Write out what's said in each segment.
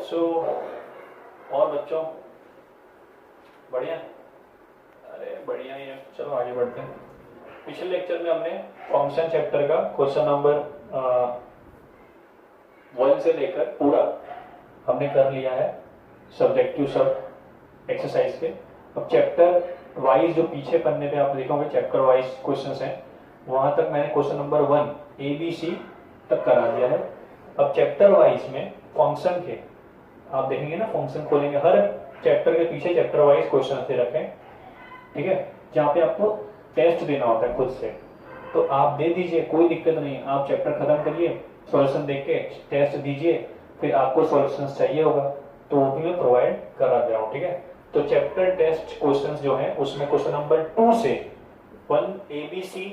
सो और बच्चों बढ़िया, अरे बढ़िया ही है। चलो आगे बढ़ते हैं। पिछले लेक्चर में हमने फंक्शन चैप्टर का क्वेश्चन नंबर 1 से लेकर पूरा हमने कर लिया है सब्जेक्टिव सब एक्सरसाइज के। अब चैप्टर वाइज जो पीछे पन्ने पे आप देखोगे चैप्टर वाइज क्वेश्चंस हैं, वहां तक मैंने क्वेश्चन नंबर 1 ABC तक करा दिया है। अब चैप्टर वाइज में फंक्शन के आप देखेंगे ना, फंक्शन खोलेंगे, हर चैप्टर के पीछे चैप्टर वाइज क्वेश्चन दे रखे हैं, ठीक है, जहाँ पे आपको टेस्ट देना होता है खुद से। तो आप दे दीजिए, कोई दिक्कत नहीं, आप चैप्टर खत्म करिए, सॉल्यूशन देख के टेस्ट दीजिए, फिर आपको सॉल्यूशन चाहिए होगा तो वो भी मैं प्रोवाइड करा दे रहा हूँ, ठीक है। तो चैप्टर टेस्ट क्वेश्चंस जो है उसमें क्वेश्चन नंबर 2 से 1 ABC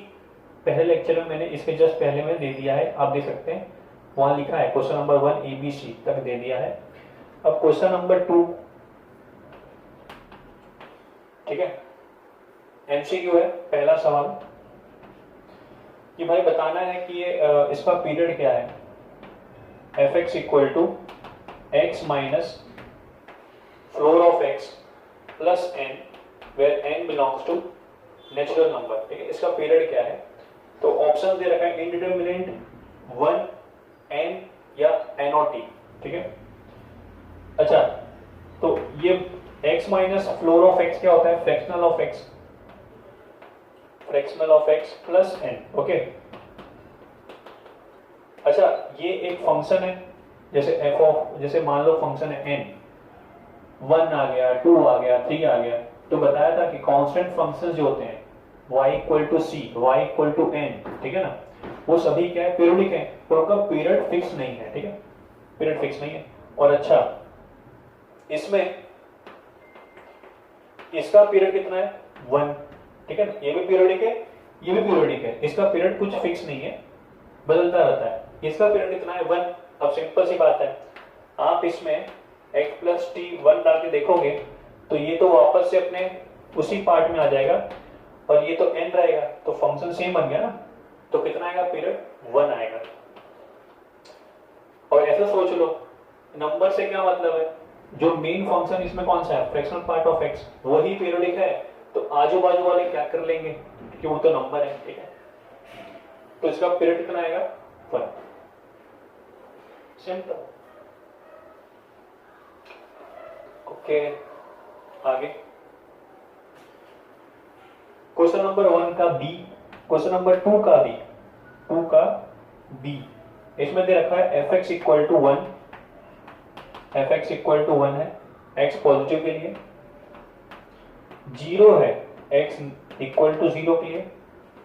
पहले लेक्चर में मैंने इसके जस्ट पहले में दे दिया है, आप देख सकते हैं वहां लिखा है क्वेश्चन नंबर 1 ABC तक दे दिया है। अब क्वेश्चन नंबर 2, ठीक है, MCQ है। पहला सवाल कि भाई बताना है कि ये इसका पीरियड क्या है, fx equal to x minus floor of x plus n where n belongs to natural number, ठीक है। इसका पीरियड क्या है, तो ऑप्शन दे रखा है इंडिटरमिनेट 1 n या NOT, ठीक है। अच्छा, तो ये x minus floor of x क्या होता है, fractional of x, fractional of x plus n, okay. अच्छा, ये एक फंक्शन है, जैसे f ऑफ, जैसे मान लो फंक्शन है n, 1 आ गया, 2 आ गया, 3 आ गया, तो बताया था कि कांस्टेंट फंक्शंस जो होते हैं y equal to c, y equal to n, ठीक है ना, वो सभी क्या है, पीरियोडिक है, और उनका पीरियड फिक्स नहीं है, ठीक है, पीरियड फिक्स नहीं है। और अच्छा, इसमें इसका पीरियड कितना है, 1, ठीक है ना, ये भी पीरियोडिक है, ये भी पीरियोडिक है, इसका पीरियड कुछ फिक्स नहीं है, बदलता रहता है। इसका पीरियड कितना है, 1। अब सिंपल सी बात है, आप इसमें x प्लस t 1 डाल के देखोगे तो ये तो वापस से अपने उसी पार्ट में आ जाएगा, और ये तो n रहेगा, तो फंक्शन सेम बन गया ना, तो कितना आएगा पीरियड, 1 आएगा। और ऐसा सोच लो, नंबर से क्या मतलब है, जो मेन फंक्शन इसमें कौन सा है, फ्रैक्शनल पार्ट ऑफ x, वही पीरियोडिक है, तो आजू बाजू वाले क्या कर लेंगे कि वो तो नंबर है, ठीक है। तो इसका पीरियड कितना आएगा, 1, सिंपल। ओके, आगे क्वेश्चन नंबर 1 का बी, क्वेश्चन नंबर 2 का बी, 2 का बी, इसमें दे रखा है fx equal to 1, fx equal to 1 है, x पॉजिटिव के लिए, 0 है x इक्वल टू 0 के लिए,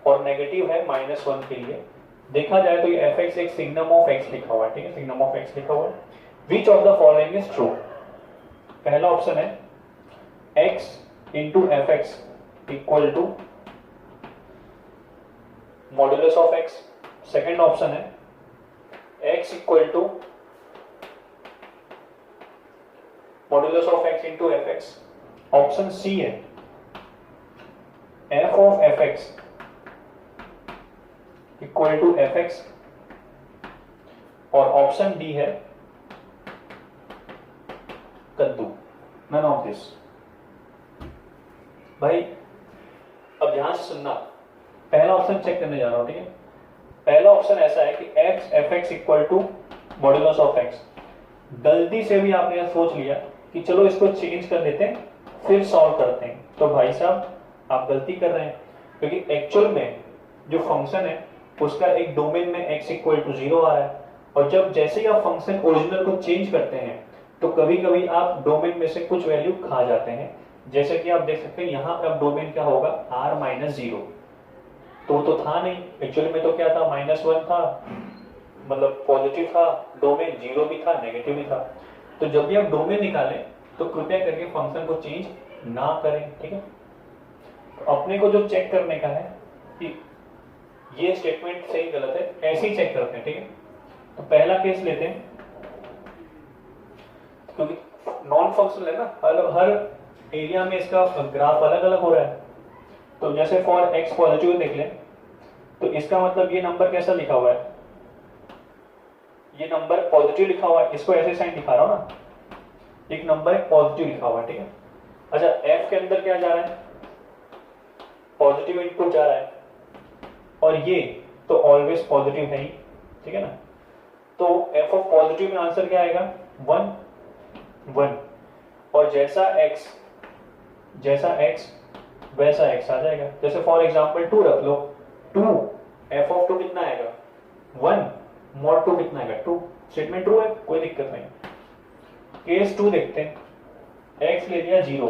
और नेगेटिव है -1 के लिए। देखा जाए तो ये fx एक सिग्नम ऑफ x लिखा हुआ है, ठीक है, सिग्नम ऑफ x लिखा हुआ है। Which of the following is true, पहला ऑप्शन है x into fx equal to modulus of x, second option है x equal to modulus of x into fx, option C है f of fx equal to fx, और option D है कद्दू, none of this. भाई अब ध्यान से सुनना, पहला ऑप्शन चेक करने जा रहा हूं, ठीक है। पहला ऑप्शन ऐसा है कि x fx equal to modulus of x, गलती से भी आपने यह सोच लिया कि चलो इसको चेंज कर लेते हैं फिर सॉल्व करते हैं, तो भाई साहब आप गलती कर रहे हैं, क्योंकि एक्चुअल में जो फंक्शन है उसका एक डोमेन में x इक्वल टू 0 आ रहा है, और जब जैसे ही आप फंक्शन ओरिजिनल को चेंज करते हैं तो कभी कभी आप डोमेन में से कुछ वैल्यू खा जाते हैं, जैसे कि आप देख सकते हैं यहाँ पे अब डोमेन क्या होगा, r माइनस 0, तो था नहीं, एक्चुअली में तो क्या था, -1 था, मतलब पॉजिटिव था डोमेन, 0 भी था, नेगेटिव भी था। तो जब भी आप डोमेन निकालें तो कृपया करके फंक्शन को चेंज ना करें, ठीक है। तो अपने को जो चेक करने का है कि ये स्टेटमेंट सही गलत है, ऐसे ही चेक करते हैं, ठीक है। तो पहला केस लेते हैं, क्योंकि नॉन फंक्शनल है ना, हर एरिया में इसका ग्राफ अलग अलग हो रहा है। तो जैसे फॉर x पॉजिटिव देख लें, तो इसका मतलब ये नंबर कैसा लिखा हुआ है, ये नंबर पॉजिटिव लिखा हुआ है, इसको ऐसे साइन दिखा रहा हूं ना, एक नंबर एक पॉजिटिव लिखा हुआ है, ठीक है। अच्छा f के अंदर क्या जा रहा है, पॉजिटिव इनपुट जा रहा है, और ये तो ऑलवेज पॉजिटिव है ही, ठीक है ना। तो f ऑफ पॉजिटिव में आंसर क्या आएगा, 1 1, और जैसा x वैसा x आ जाएगा। जैसे फॉर एग्जांपल 2 रख लो, 2 f ऑफ 2 कितना आएगा 1, मॉड 2 कितना आएगा 2। स्टेटमेंट ट्रू है, कोई दिक्कत नहीं। केस 2 देखते हैं, x ले लिया 0,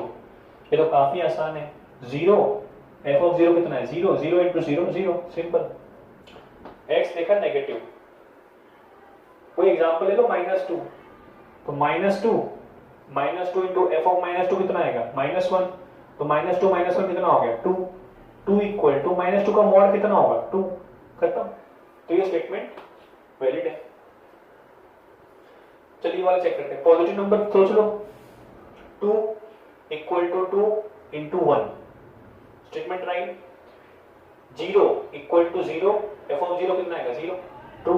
ये तो काफी आसान है, 0 f ऑफ 0 कितना है 0, 0 इंटू 0 0, सिंपल। x देखा नेगेटिव, कोई एग्जांपल ले लो -2, तो -2 इंटू f ऑफ -2 कितना आएगा -1, तो -2 -1 कितना हो गया 2, 2 इक्वल टू -2 का मॉड कितना होगा 2, खत्म। तो ये स्टेटमेंट वैलिड है। चलिए वाला चेक करते हैं, पॉजिटिव नंबर सोच लो, 2 equal to 2 into 1, statement right. 0 equal to 0, f of 0 कितना आएगा 0, ट्रू।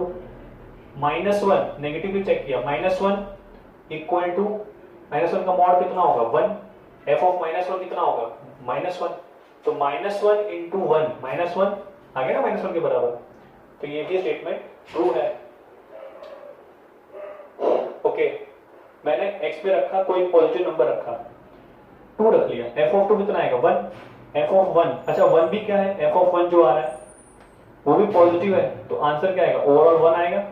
-1 नेगेटिव भी चेक किया, -1 इक्वल टू -1 का मॉड कितना होगा 1, f ऑफ -1 कितना होगा -1, तो -1 इंटू 1 -1 आ गया ना -1 के बराबर, तो ये भी स्टेटमेंट ट्रू है। ओके, मैंने x पे रखा कोई पॉजिटिव नंबर रखा, 2 रख लिया, f ऑफ 2 कितना आएगा 1, f ऑफ 1, अच्छा 1 भी क्या है, f ऑफ 1 जो आ रहा है वो भी पॉजिटिव है, तो आंसर क्या आएगा ओवरऑल 1 आएगा।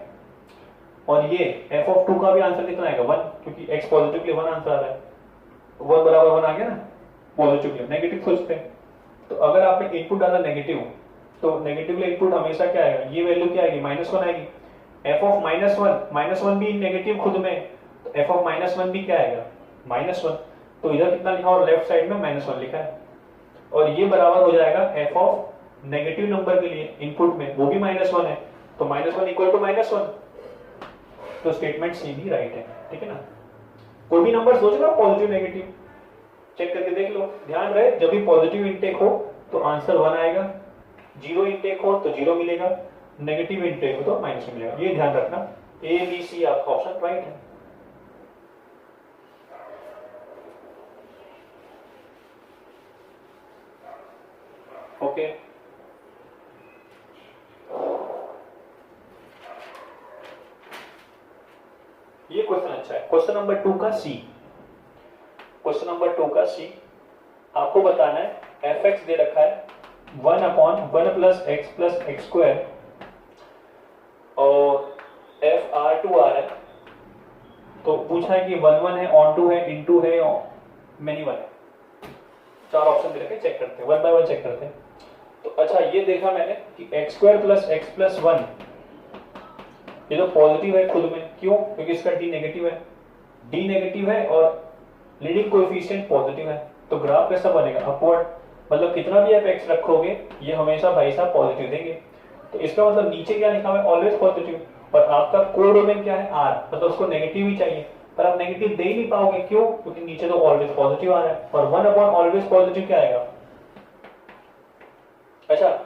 और ये f ऑफ 2 का भी आंसर कितना आएगा 1, क्योंकि x पॉजिटिव के लिए 1 आंसर आ रहा है, 1 बराबर 1 आ गया ना, पॉजिटिव के लिए। नेगेटिव सोचते हैं, तो अगर आपने इनपुट डाला नेगेटिव, तो नेगेटिव के इनपुट हमेशा क्या आएगा, ये वैल्यू क्या आएगी -1 आएगी। f ऑफ -1 भी नेगेटिव खुद में, तो f ऑफ -1 भी क्या आएगा -1, तो इधर कितना लिखा और लेफ्ट साइड में -1 लिखा है, और ये बराबर हो जाएगा f ऑफ नेगेटिव नंबर के लिए इनपुट में वो भी -1 है, तो -1 इक्वल टू -1, तो स्टेटमेंट सी भी राइट है, ठीक है ना। कोई भी नंबर सोच लो पॉजिटिव नेगेटिव, चेक करके देख लो। ध्यान रहे जब भी पॉजिटिव इनटेक हो तो आंसर 1 आएगा, 0 इनटेक हो तो 0 मिलेगा, नेगेटिव इनटेक हो तो -1 मिलेगा, ये ध्यान रखना। ए बी सी आपका ऑप्शन राइट है। ओके, ये क्वेश्चन अच्छा है। क्वेश्चन नंबर 2 का सी, क्वेश्चन नंबर 2 का सी आपको बताना है fx दे रखा है 1/1 प्लस x स्क्वायर, और f r2 आ रहा है, तो पूछा है कि 1 1 है, ऑन 2 है, इन 2 है, मेनी 1 है। 4 ऑप्शन दे रखे, चेक करते हैं 1 बाय 1 चेक करते हैं। तो अच्छा ये देखा मैंने कि x square plus x plus 1 ये तो पॉजिटिव है खुद में, क्यों, क्योंकि इसका d नेगेटिव है और लीडिंग कोएफिशिएंट पॉजिटिव है, तो ग्राफ कैसा बनेगा अपवर्ड, मतलब कितना भी आप x रखोगे ये हमेशा भाई साहब पॉजिटिव देंगे। तो इसका मतलब नीचे क्या लिखा हुआ है ऑलवेज पॉजिटिव, और आपका कोडोमेन क्या है r, मतलब उसको नेगेटिव ही चाहिए, पर आप नेगेटिव दे ही नहीं पाओगे, क्यों, क्योंकि नीचे तो ऑलवेज पॉजिटिव आ रहा है, और 1/ऑलवेज पॉजिटिव क्या आएगा। अच्छा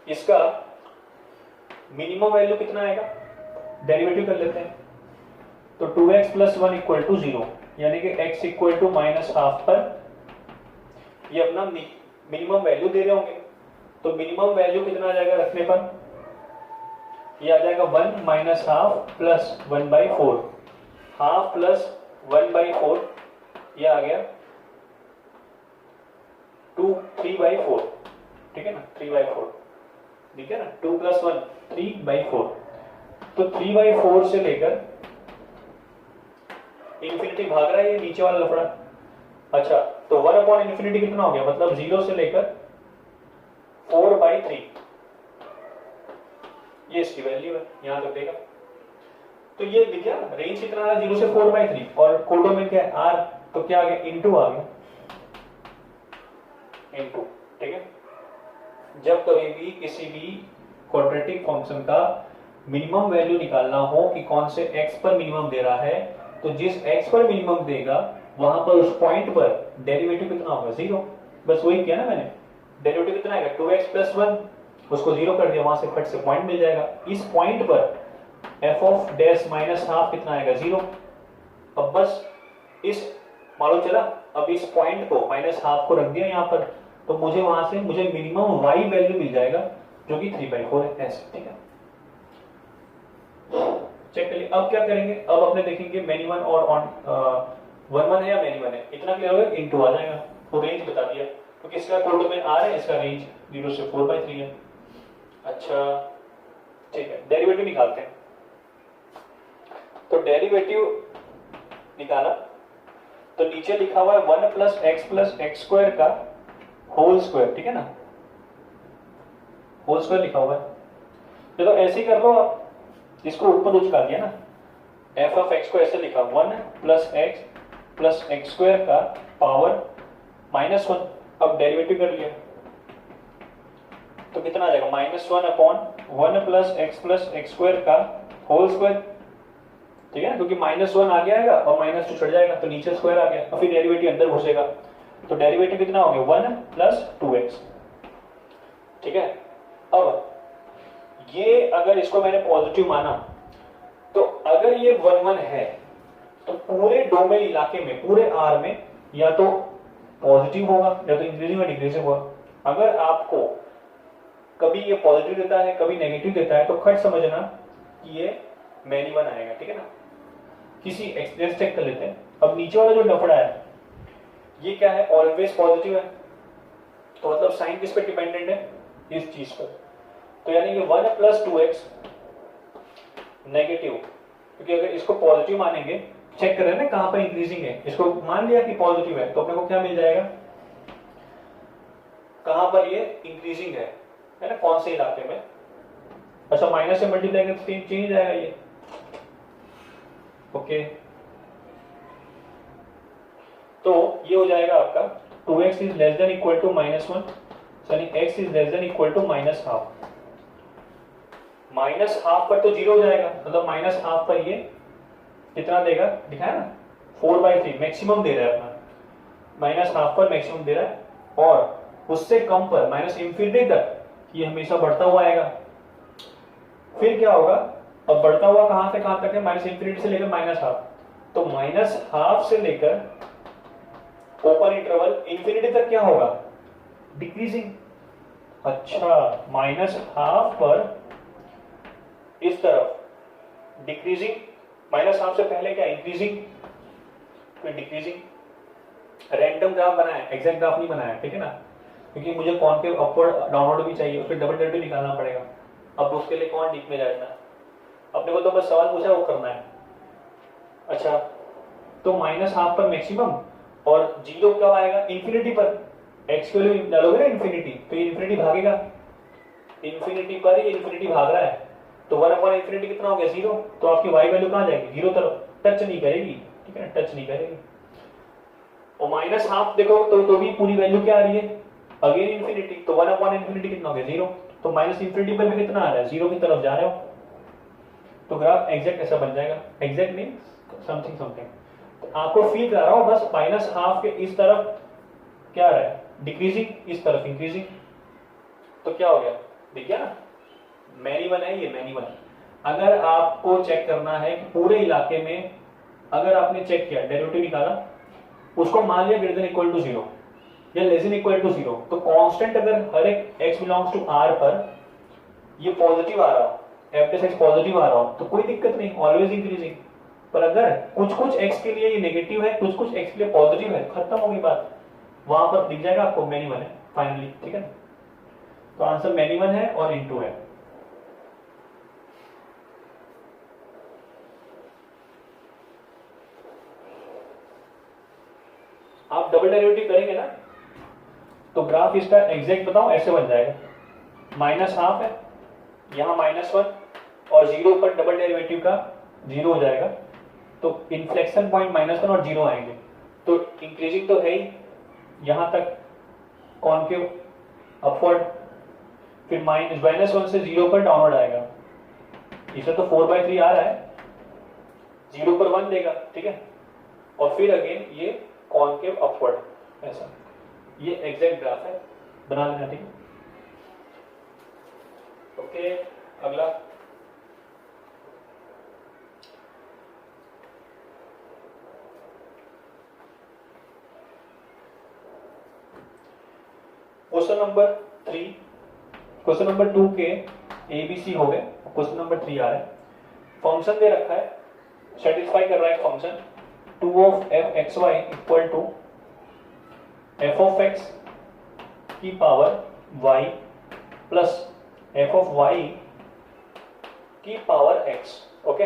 इसका मिनिमम वैल्यू कितना आएगा, डेरिवेटिव कर लेते हैं, तो 2x प्लस 1 इक्वल टू 0, यानी कि x इक्वल टू -12 पर ये अपना मिनिमम वैल्यू दे रहे होंगे, तो मिनिमम वैल्यू कितना आ जाएगा रखने पर, ये आ जाएगा 1 -12 प्लस 1/4, हाफ प्लस 1/4, ये आ गया 3/4, ठीक है ना, 3/4, ठीक है ना, 2 प्लस 1 3/4, तो 3/4 से लेकर इन्फिनिटी भाग रहा है ये नीचे वाला लफड़ा। अच्छा तो 1/∞ कितना हो गया, मतलब 0 से लेकर 4/3, ये इसकी वैल्यू है, यहां तक देखा। तो ये दिख गया रेंज कितना है 0 से 4/3, और कोडो में क्या है r, तो क्या आ गया इनटू आ गया, इनटू, ठीक है। जब कभी भी किसी भी क्वाड्रेटिक फंक्शन का मिनिमम वैल्यू निकालना हो कि कौन से x पर मिनिमम दे रहा है, तो जिस x पर मिनिमम देगा वहां पर उस पॉइंट पर डेरिवेटिव कितना होगा 0, बस वही किया ना मैंने, डेरिवेटिव कितना आएगा 2x प्लस 1, उसको 0 कर दिया, वहां से फट से पॉइंट मिल जाएगा, इस पॉइंट पर f ऑफ डैश -12 कितना आएगा 0। अब बस इस मालूम चला, अब इस पॉइंट को -12 को रख दिया यहाँ पर, तो मुझे वहां से मुझे मिनिमम y वैल्यू मिल जाएगा जो कि 3/4 है ऐसे, ठीक है। चेक करिए। अब क्या करेंगे, अब अपने देखेंगे मैनी वन और ऑन 1 1 है या मैनी वन है, इतना क्लियर होगा, इनटू आ जाएगा, तो रेंज बता दिया, क्योंकि इसका कोड में आ रहा है, इसका रेंज 0 से 4/3 है। अच्छा ठीक है, डेरिवेटिव निकालते हैं। तो डेरिवेटिव निकाला तो नीचे लिखा हुआ है 1 + x का होल स्क्वायर, ठीक है ना, होल स्क्वायर लिखा हुआ है। तो ऐसे ही कर लो आप, इसको ऊपर उचका दिया ना, f(x) को ऐसे लिखा 1 + x² का पावर -1। अब डेरिवेटिव कर लिया तो कितना आ जाएगा, -1/1 + x² का होल स्क्वायर, ठीक है ना, क्योंकि -1 आगे आएगा और -2 छट जाएगा, तो नीचे स्क्वायर आ गया और फिर डेरिवेटिव अंदर घुसेगा, तो डेरिवेटिव कितना हो गया 1 + 2x, ठीक है। अब ये अगर इसको मैंने पॉजिटिव माना, तो अगर ये 1 1 है तो पूरे डोमेन इलाके में, पूरे R में या तो पॉजिटिव होगा या तो इंक्रीजिंग या डिक्रीजिंग होगा। अगर आपको कभी ये पॉजिटिव देता है कभी नेगेटिव देता है, तो खट समझना कि ये मैनी वन आएगा, ठीक है ना। किसी एक्सप्रेस चेक कर लेते हैं। अब नीचे वाला जो लफड़ा है ये क्या है, ऑलवेज पॉजिटिव है, तो मतलब साइन किस पे डिपेंडेंट है, इस चीज पर। तो यानी कि 1 + 2x नेगेटिव, क्योंकि अगर इसको पॉजिटिव मानेंगे, चेक करें ना कहां पर इंक्रीजिंग है, इसको मान लिया कि पॉजिटिव है, तो अपने को क्या मिल जाएगा, कहां पर ये इंक्रीजिंग है ना, कौन से इलाके में। अच्छा माइनस से मल्टीप्लाई करके तो चेंज जाएगा ये, ओके। तो ये हो जाएगा आपका 2x ≤ -1, यानी x ≤ -1/2 पर तो 0 हो जाएगा, मतलब -1/2 पर ये कितना देगा, दिखाया ना 4/3 मैक्सिमम दे रहा है अपना, -1/2 पर मैक्सिमम दे रहा है, और उससे कम पर -∞ तक ये हमेशा बढ़ता हुआ आएगा। फिर क्या होगा, अब बढ़ता हुआ कहां से कहां तक है, -∞ से लेकर -1/2, तो -1/2 से लेकर ओपन इंटरवल इंफिनिटी तक क्या होगा, डिक्रीजिंग। अच्छा -1/2 पर इस तरफ डिक्रीजिंग, -1/2 से पहले क्या इंक्रीजिंग, फिर डिक्रीजिंग। रैंडम ग्राफ बनाया, एग्जैक्ट ग्राफ नहीं बनाया, ठीक है ना, क्योंकि मुझे कॉन्केव अपवर्ड डाउनवर्ड भी चाहिए, उसके डबल डेरिवेटिव निकालना पड़ेगा। अब उसके लिए कौन डीप में जाएगा, अपने को तो बस सवाल पूछा वो करना है। अच्छा तो -1/2 पर मैक्सिमम, और 0 कब आएगा, इंफिनिटी पर। x के लिए डालोगे ना इंफिनिटी, तो ये इंफिनिटी भागेगा, इंफिनिटी पर ये इंफिनिटी भाग रहा है, तो 1/∞ कितना हो गया, 0। तो आपकी y वैल्यू कहां जाएगी, 0 तरफ, टच नहीं करेगी, ठीक है, टच नहीं करेगी। और -1/2 देखो तो भी पूरी वैल्यू क्या आ रही है, अगेन इंफिनिटी, तो 1/∞ कितना हो गया, 0। तो -∞ पर भी कितना आ रहा है, 0 की तरफ जा रहे हो, तो ग्राफ एग्जैक्ट ऐसा बन जाएगा। एग्जैक्ट मीन समथिंग समथिंग, तो आपको फील करा रहा हूं बस, -1/2 के इस तरफ क्या आ रहा है, डिक्रीजिंग, इस तरफ इंक्रीजिंग, तो क्या हो गया, दिख गया ना, मैनी वन है ये, मैनी वन। अगर आपको चेक करना है कि पूरे इलाके में, अगर आपने चेक किया डेरिवेटिव निकाला, उसको मान लिया > 0 या <= 0, तो कांस्टेंट अगर हर एक x बिलोंग्स टू r पर ये पॉजिटिव आ रहा हो, f(x) पॉजिटिव आ रहा हो, तो कोई दिक्कत नहीं, ऑलवेज इंक्रीजिंग। पर अगर कुछ कुछ x के लिए ये नेगेटिव है, कुछ कुछ x के लिए पॉजिटिव है, खत्म होगी बात, वहां पर दिख जाएगा आपको मैनी वन है फाइनली, ठीक है। तो आंसर मैनी वन है और इनटू है। आप डबल डेरिवेटिव करेंगे ना, तो ग्राफ इसका एग्जैक्ट बताओ ऐसे बन जाएगा, -1/2 है, यहाँ -1 और 0 पर डबल डेरिवेटिव का 0 हो जाएगा, तो इन्फ्लेक्शन पॉइंट -1 और 0 आएंगे, तो इंक्रीजिंग तो है ही, यहां तक कॉन्केव अपवर्ड, फिर -1 से 0 पर डाउनवर्ड आएगा, इसे तो 4/3 आ रहा है, 0 पर 1 देगा, ठीक है, और फिर अगेन ये कॉन्केव अपवर्ड, ऐसा। ये एग्जैक्ट ग्राफ है, बना लेना, ठीक है। ओके अगला, क्वेश्चन नंबर 3, क्वेश्चन नंबर 2 के ABC हो गए, क्वेश्चन नंबर 3 आ रहा है। फंक्शन दे रखा है, सेटिस्फाई कर रहा है function 2 of f x y equal to f of x की power y plus f of y की पावर एक्स। ओके,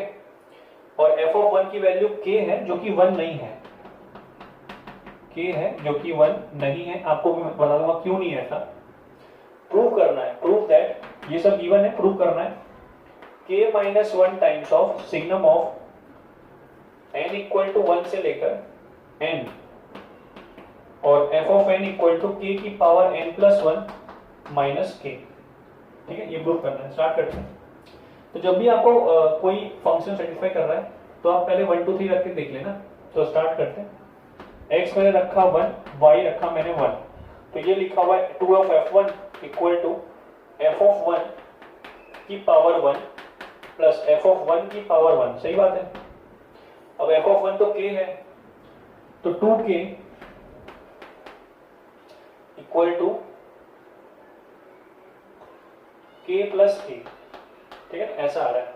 और एफ ऑफ 1 की वैल्यू k है जो कि 1 नहीं है, k है जो कि 1 नहीं है। आपको मैं बता दूंगा क्यों नहीं है ऐसा। प्रूव करना है, प्रूव दैट, ये सब गिवन है, प्रूव करना है k minus 1 times of signum of n equal to 1 से लेकर n और f of n equal to k की power n plus 1 minus k। ठीक है, ये प्रूव करना है। स्टार्ट करते हैं। तो जब भी आपको कोई फंक्शन सेटिस्फाई कर रहा है तो आप पहले 1 2 3 रख के देख लेना। तो स्टार्ट करते हैं। x मैंने रखा 1, y रखा मैंने 1, तो ये लिखा हुआ है 2 of f1 equal to f of 1 की पावर 1 प्लस f ऑफ 1 की पावर 1। सही बात है। अब f ऑफ 1 तो k है, तो 2k equal to k plus k। ठीक है, ऐसा आ रहा है।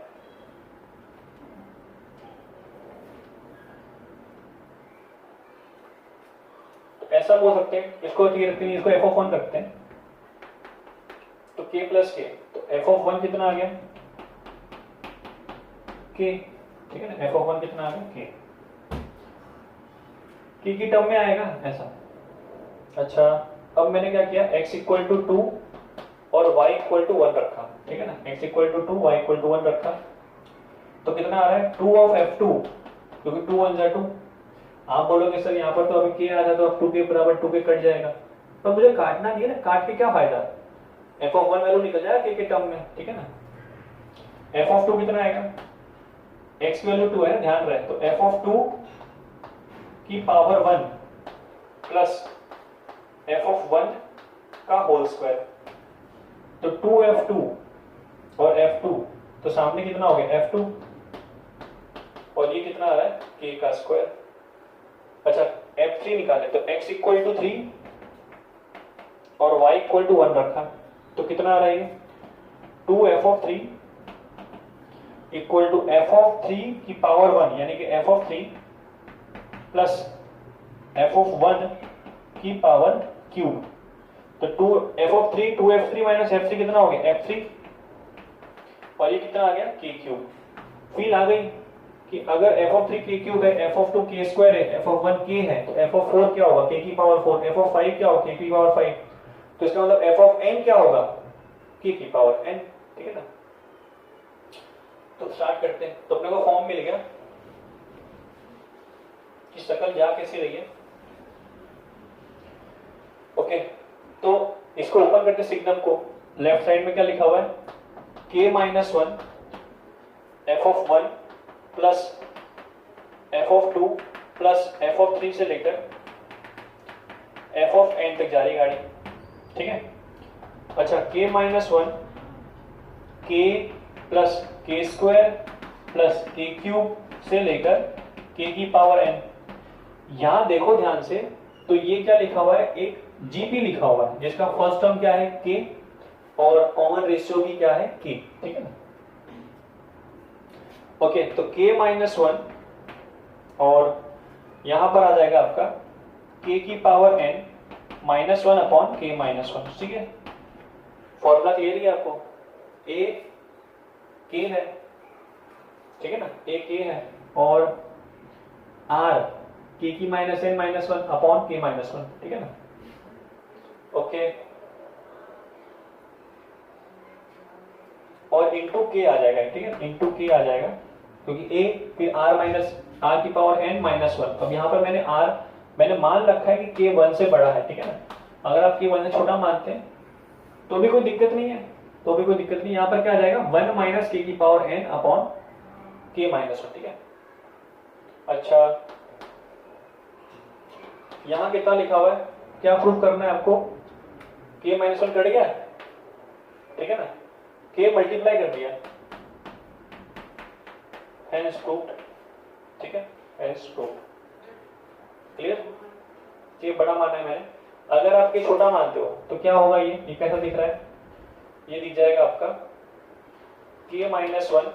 तो ऐसा बोल सकते हैं, इसको ठीक रखते हैं, इसको एफ ऑफ 1 रखते हैं, तो k प्लस k, तो एफ ऑफ 1 कितना आ गया k। ठीक है ना, एफ ऑफ 1 कितना आ गया k की टर्म में आएगा ऐसा। अच्छा, अब मैंने क्या किया, x इक्वल टू 2 और y इक्वल टू 1 रखा। ठीक है ना, x equal to 2 y equal to 1 रखा, तो कितना आ रहा है 2 ऑफ f2, क्योंकि 2 1 2। आप बोलोगे सर यहाँ पर तो अभी k आ रहा, तो अब 2k बराबर 2k कट जाएगा, पर मुझे काटना नहीं है ना, काट के क्या फायदा, f ऑफ 1 वैल्यू निकल जाएगा k के टर्म में। ठीक है ना, f ऑफ 2 कितना आएगा, x की वैल्यू 2 है, ध्यान रहे, तो f ऑफ 2 की पावर 1 प्लस f ऑफ 1 का होल स्क्वायर, तो 2f2 और f2, तो सामने कितना हो गया f2, और ये कितना आ रहा है k का स्क्वायर। अच्छा, f3 निकाले, तो x इक्वल टू 3 और y इक्वल टू 1 रखा, तो कितना आ रहा है ये 2f of 3 equal to f of 3 की पावर 1, यानी कि f of 3 plus f of 1 की पावर क्यूब। तो 2f of 3 2f3 minus f3 कितना हो गया f3, और ये कितना आ गया k क्यूब। फील आ गई कि अगर f ऑफ 3 k क्यूब है, f ऑफ 2 k स्क्वायर है, f ऑफ 1 k है, तो f ऑफ 4 क्या होगा k की पावर 4, f ऑफ 5 क्या होगा k की पावर 5, तो इसका मतलब f ऑफ n क्या होगा k की पावर n। ठीक है ना, तो स्टार्ट करते हैं। तो अपने को फॉर्म मिल गया कि शक्ल जा कैसे रही है। ओके, तो इसको ओपन करते सिग्नम को, लेफ्ट साइड में क्या लिखा हुआ है k minus 1 f of 1 plus f of 2 plus f of 3 से लेकर f ऑफ n तक जा रही गाड़ी। ठीक है, अच्छा, k minus 1 k plus k square plus k cube से लेकर k की पावर n। यहां देखो ध्यान से, तो ये क्या लिखा हुआ है, एक जीपी लिखा हुआ है, जिसका फर्स्ट टर्म क्या है k और कॉमन रेशियो भी क्या है k। ठीक है ना, ओके, तो k माइनस 1 और यहां पर आ जाएगा आपका k की power n minus 1 upon k minus 1। ठीक है, फॉर्मूला क्लियर है आपको, a k है, ठीक है ना, a k है, और r k की minus n minus 1 upon k minus 1। ठीक है ना, ओके, और इंटू k आ जाएगा। ठीक है, इंटू k आ जाएगा, क्योंकि a फिर r माइनस r की पावर n माइनस 1। अब यहाँ पर मैंने मान रखा है कि k 1 से बड़ा है। ठीक है ना, अगर आप k 1 से छोटा मानते हैं तो भी कोई दिक्कत नहीं है, तो भी कोई दिक्कत नहीं। यहाँ पर क्या आ जाएगा 1 माइनस k की power n upon k minus 1। ठीक है, अच्छा, यहाँ कितना लिखा हुआ है, क्या प्रूफ करना है आपको, k माइनस 1 कट गया। ठीक है ना, k मल्टीप्लाई कर दिया, hence proved। ठीक है, hence proved। क्लियर, ये बड़ा माना है मैंने, अगर आप के छोटा मानते हो तो क्या होगा, ये कैसा दिख रहा है, ये दिख जाएगा आपका k माइनस 1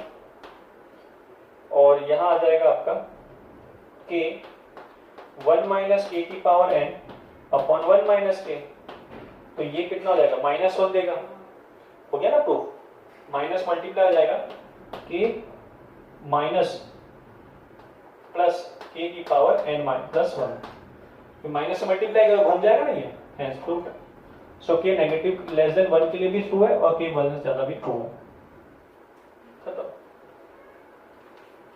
और यहां आ जाएगा आपका k 1 माइनस के की पावर n अपॉन 1 माइनस के। तो ये कितना हो जाएगा, -1 देगा, हो गया ना प्रूफ, माइनस मल्टीप्लाई हो जाएगा k माइनस प्लस के की पावर n प्लस 1, माइनस से मल्टीप्लाई करो घूम जाएगा ना ये, हेंस प्रूफ। सो k नेगेटिव लेस देन 1 के लिए भी ट्रू है और k 1 से ज्यादा भी ट्रू है, खत्म।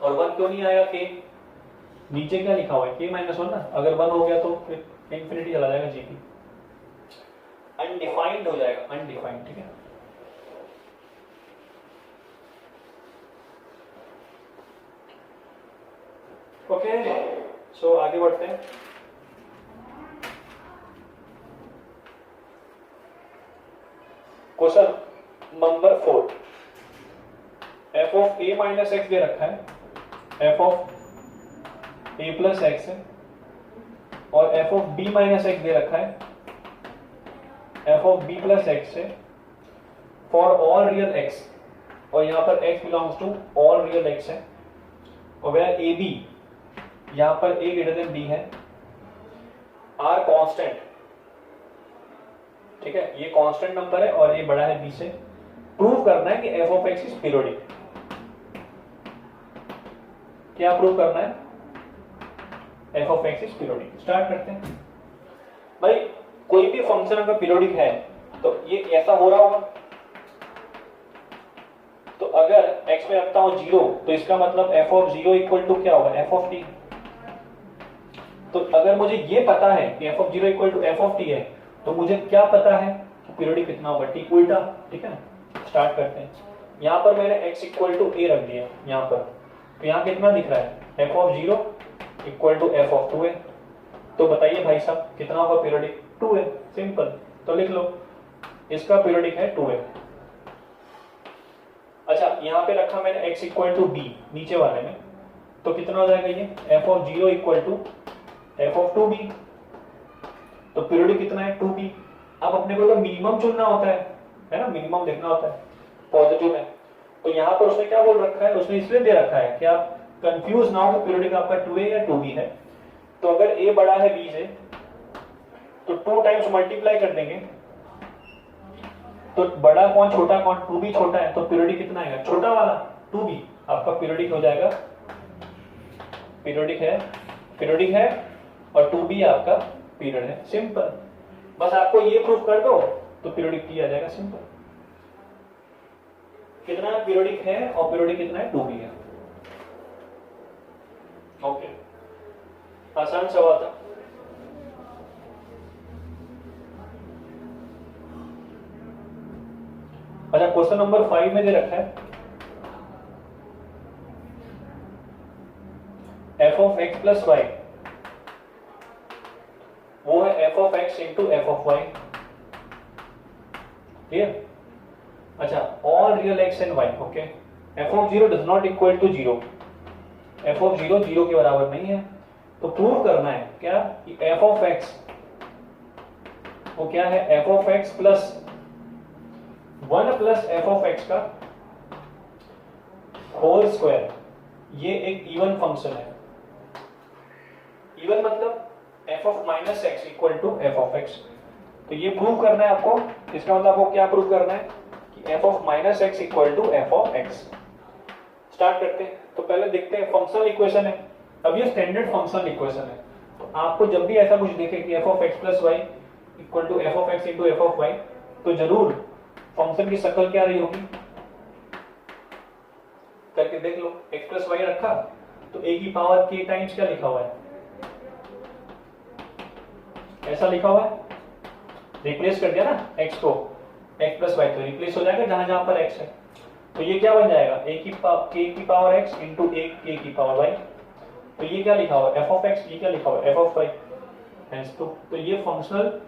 और 1 क्यों नहीं आएगा, k नीचे क्या लिखा हुआ है k माइनस 1 ना, अगर 1 हो गया तो फिर इंफिनिटी चला जाएगा जी की, अनडिफाइंड हो जाएगा, अनडिफाइंड, ठीक है। ओके सो आगे बढ़ते हैं। Question number 4, f of a minus x दे रखा है, f of a plus x है, और f of b minus x दे रखा है, f of b plus x है फॉर ऑल रियल एक्स, और यहां पर x belongs to all real x है, और वह ए बी, यहां पर a ग्रेटर देन b है, आर कांस्टेंट, ठीक है, ये कांस्टेंट नंबर है और ये बड़ा है b से। प्रूव करना है कि f of x is periodic. क्या प्रूव करना है, f of x is periodic. Start करते हैं भाई, कोई भी फंक्शन अगर पीरियोडिक है तो ये ऐसा हो रहा होगा, तो अगर x में रखता हूं 0 तो इसका मतलब f ऑफ 0 इक्वल टू क्या होगा, f ऑफ t। तो अगर मुझे ये पता है कि f of 0 equal to f of t है, तो मुझे क्या पता है कि पीरियोडिक कितना होगा, t उल्टा, ठीक है ना। स्टार्ट करते हैं, यहां पर मैंने x इक्वल टू a रख दिया यहां पर, तो यहां कितना दिख रहा है, f of 0 equal to f of 2 है। तो बताइए भाई साहब कितना होगा पीरियोडिक, 2 है, सिंपल। तो लिख लो इसका पीरियोडिक है 2 है। अच्छा यहां पे रखा मैंने x इक्वल टू b नीचे वाले में, तो कितना हो जाएगा ये, f of 0 equal to f of 2b, तो पीरियोडिक कितना है, 2b। अब अपने को तो मिनिमम चुनना होता है ना, मिनिमम देखना होता है पॉजिटिव में। तो यहाँ पर उसने क्या बोल रखा है, उसने इसलिए दे रखा है कि आप कंफ्यूज ना हो कि पीरियोडिक आपका 2a या 2b है। तो अगर a बड़ा है b से तो 2 टाइम्स मल्टीप्लाई कर देंगे, तो बड़ा कौन छोटा कौन, 2b छोटा है, तो पीरियोडिक कितना आएगा, छोटा वाला 2b आपका पीरियोडिक हो जाएगा, पीरियोडिक है और 2b आपका पीरियड है, सिंपल। बस आपको ये प्रूफ कर दो तो पीरियोडिक t आ जाएगा, सिंपल। कितना पीरियोडिक है और पीरियोडिक कितना है, 2b है। ओके आसान सवाल था। अच्छा क्वेश्चन नंबर 5 में दे रखा है f of x plus y, वो है f of x into f of y, clear. अच्छा all real x and y, okay. f of 0 does not equal to 0, f of 0 0 के बराबर नहीं है, तो प्रूव करना है क्या कि f ऑफ x वो क्या है, f of x plus 1 plus f of x का होल स्क्वायर, ये एक इवन फंक्शन है। इवन मतलब f of minus x equal to f of x। तो ये प्रूव करना है आपको, इसका मतलब आपको क्या प्रूव करना है कि f of minus x equal to f of x। Start करते हैं, तो पहले देखते हैं फंक्शनल इक्वेशन है, अब ये स्टैंडर्ड फंक्शनल इक्वेशन है। तो आपको जब भी ऐसा कुछ देखे कि f of x plus y equal to f of x into f of y, तो जरूर फंक्शन की शक्ल क्या रही होगी, करके देख लो। x प्लस वाई रखा तो a की पावर k टाइम्स क्या लिखा हुआ है, ऐसा लिखा हुआ है, रिप्लेस कर दिया ना x को, x प्लस वाई, तो रिप्लेस हो जाएगा जहां जहां पर x है। तो ये क्या बन जाएगा, k की power x into a k की पावर y। तो ये क्या लिखा हुआ है, f ऑफ x, ये क्या लिखा हुआ है, f ऑफ y। तो ये फंक्शनल,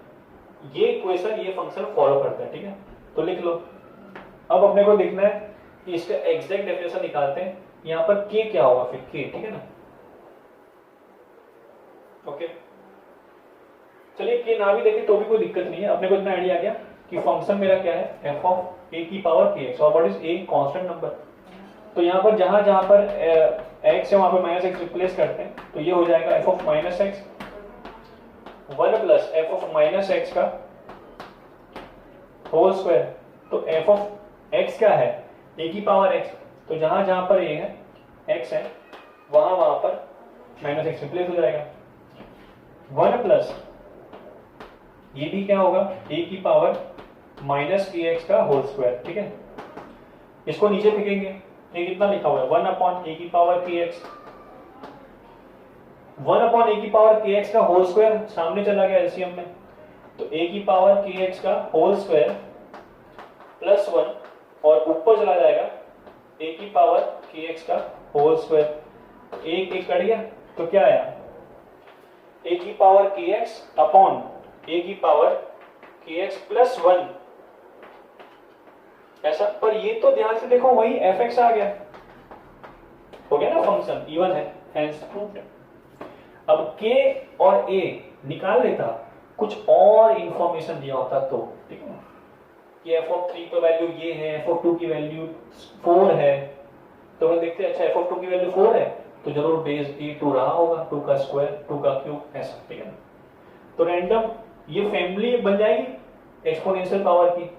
ये इक्वेशन ये फंक्शन फॉलो करता है, ठीक है। तो लिख लो। अब अपने को देखना है कि इसका एग्जैक्ट डेफिनेशन निकालते हैं, यहाँ पर k क्या होगा फिर, k, ठीक है ना। ओके चलिए ये ना भी देखे तो भी कोई दिक्कत नहीं है, अपने को इतना आइडिया आ गया कि फंक्शन मेरा क्या है, एफ ऑफ ए की पावर के एक्स, और what is a, constant number. तो यहाँ पर जहां जहां पर एक्स है वहां पर माइनस एक्स रिप्लेस करते हैं, तो ये हो जाएगा F of minus x 1 plus f of minus x का होल स्क्वायर। तो एफ ऑफ एक्स क्या है, ए की पावर एक्स, तो जहां जहां पर ए है, एक्स है, वहां वहां पर माइनस एक्स रिप्लेस हो जाएगा। 1 प्लस ये भी क्या होगा, ए की पावर माइनस के एक्स का होल स्क्वायर। ठीक है, इसको नीचे फेंकेंगे, ये कितना लिखा हुआ है, 1 अपॉन ए की पावर के एक्स, 1 अपॉन ए की पावर के एक्स का होल स्क्वायर सामने चला गया एलसीएम में, तो ए की पावर के एक्स का होल स्क्वायर प्लस 1, और ऊपर चला जाएगा ए की पावर के एक्स का होल स्क्वायर, एक एक कट गया, तो क्या आया, ए की पावर के एक्स अपॉन ए की पावर के एक्स प्लस 1, ऐसा। पर ये तो ध्यान से देखो वही एफ एक्स आ गया, हो गया ना, फंक्शन इवन है, हेंस प्रूव्ड। अब के और ए निकाल लेता, कुछ और इंफॉर्मेशन दिया होता तो, ठीक है, कि एफ ऑफ 3 का वैल्यू ये है, एफ ऑफ 2 की वैल्यू 4 है, तो हम देखते हैं अच्छा एफ ऑफ 2 की वैल्यू 4 है, तो जरूर बेस ए 2 रहा होगा, 2 का स्क्वायर 2 का क्यूब, ऐसा। ठीक है ना, तो रैंडम ये फैमिली बन जाएगी एक्सपोनेंशियल पावर की,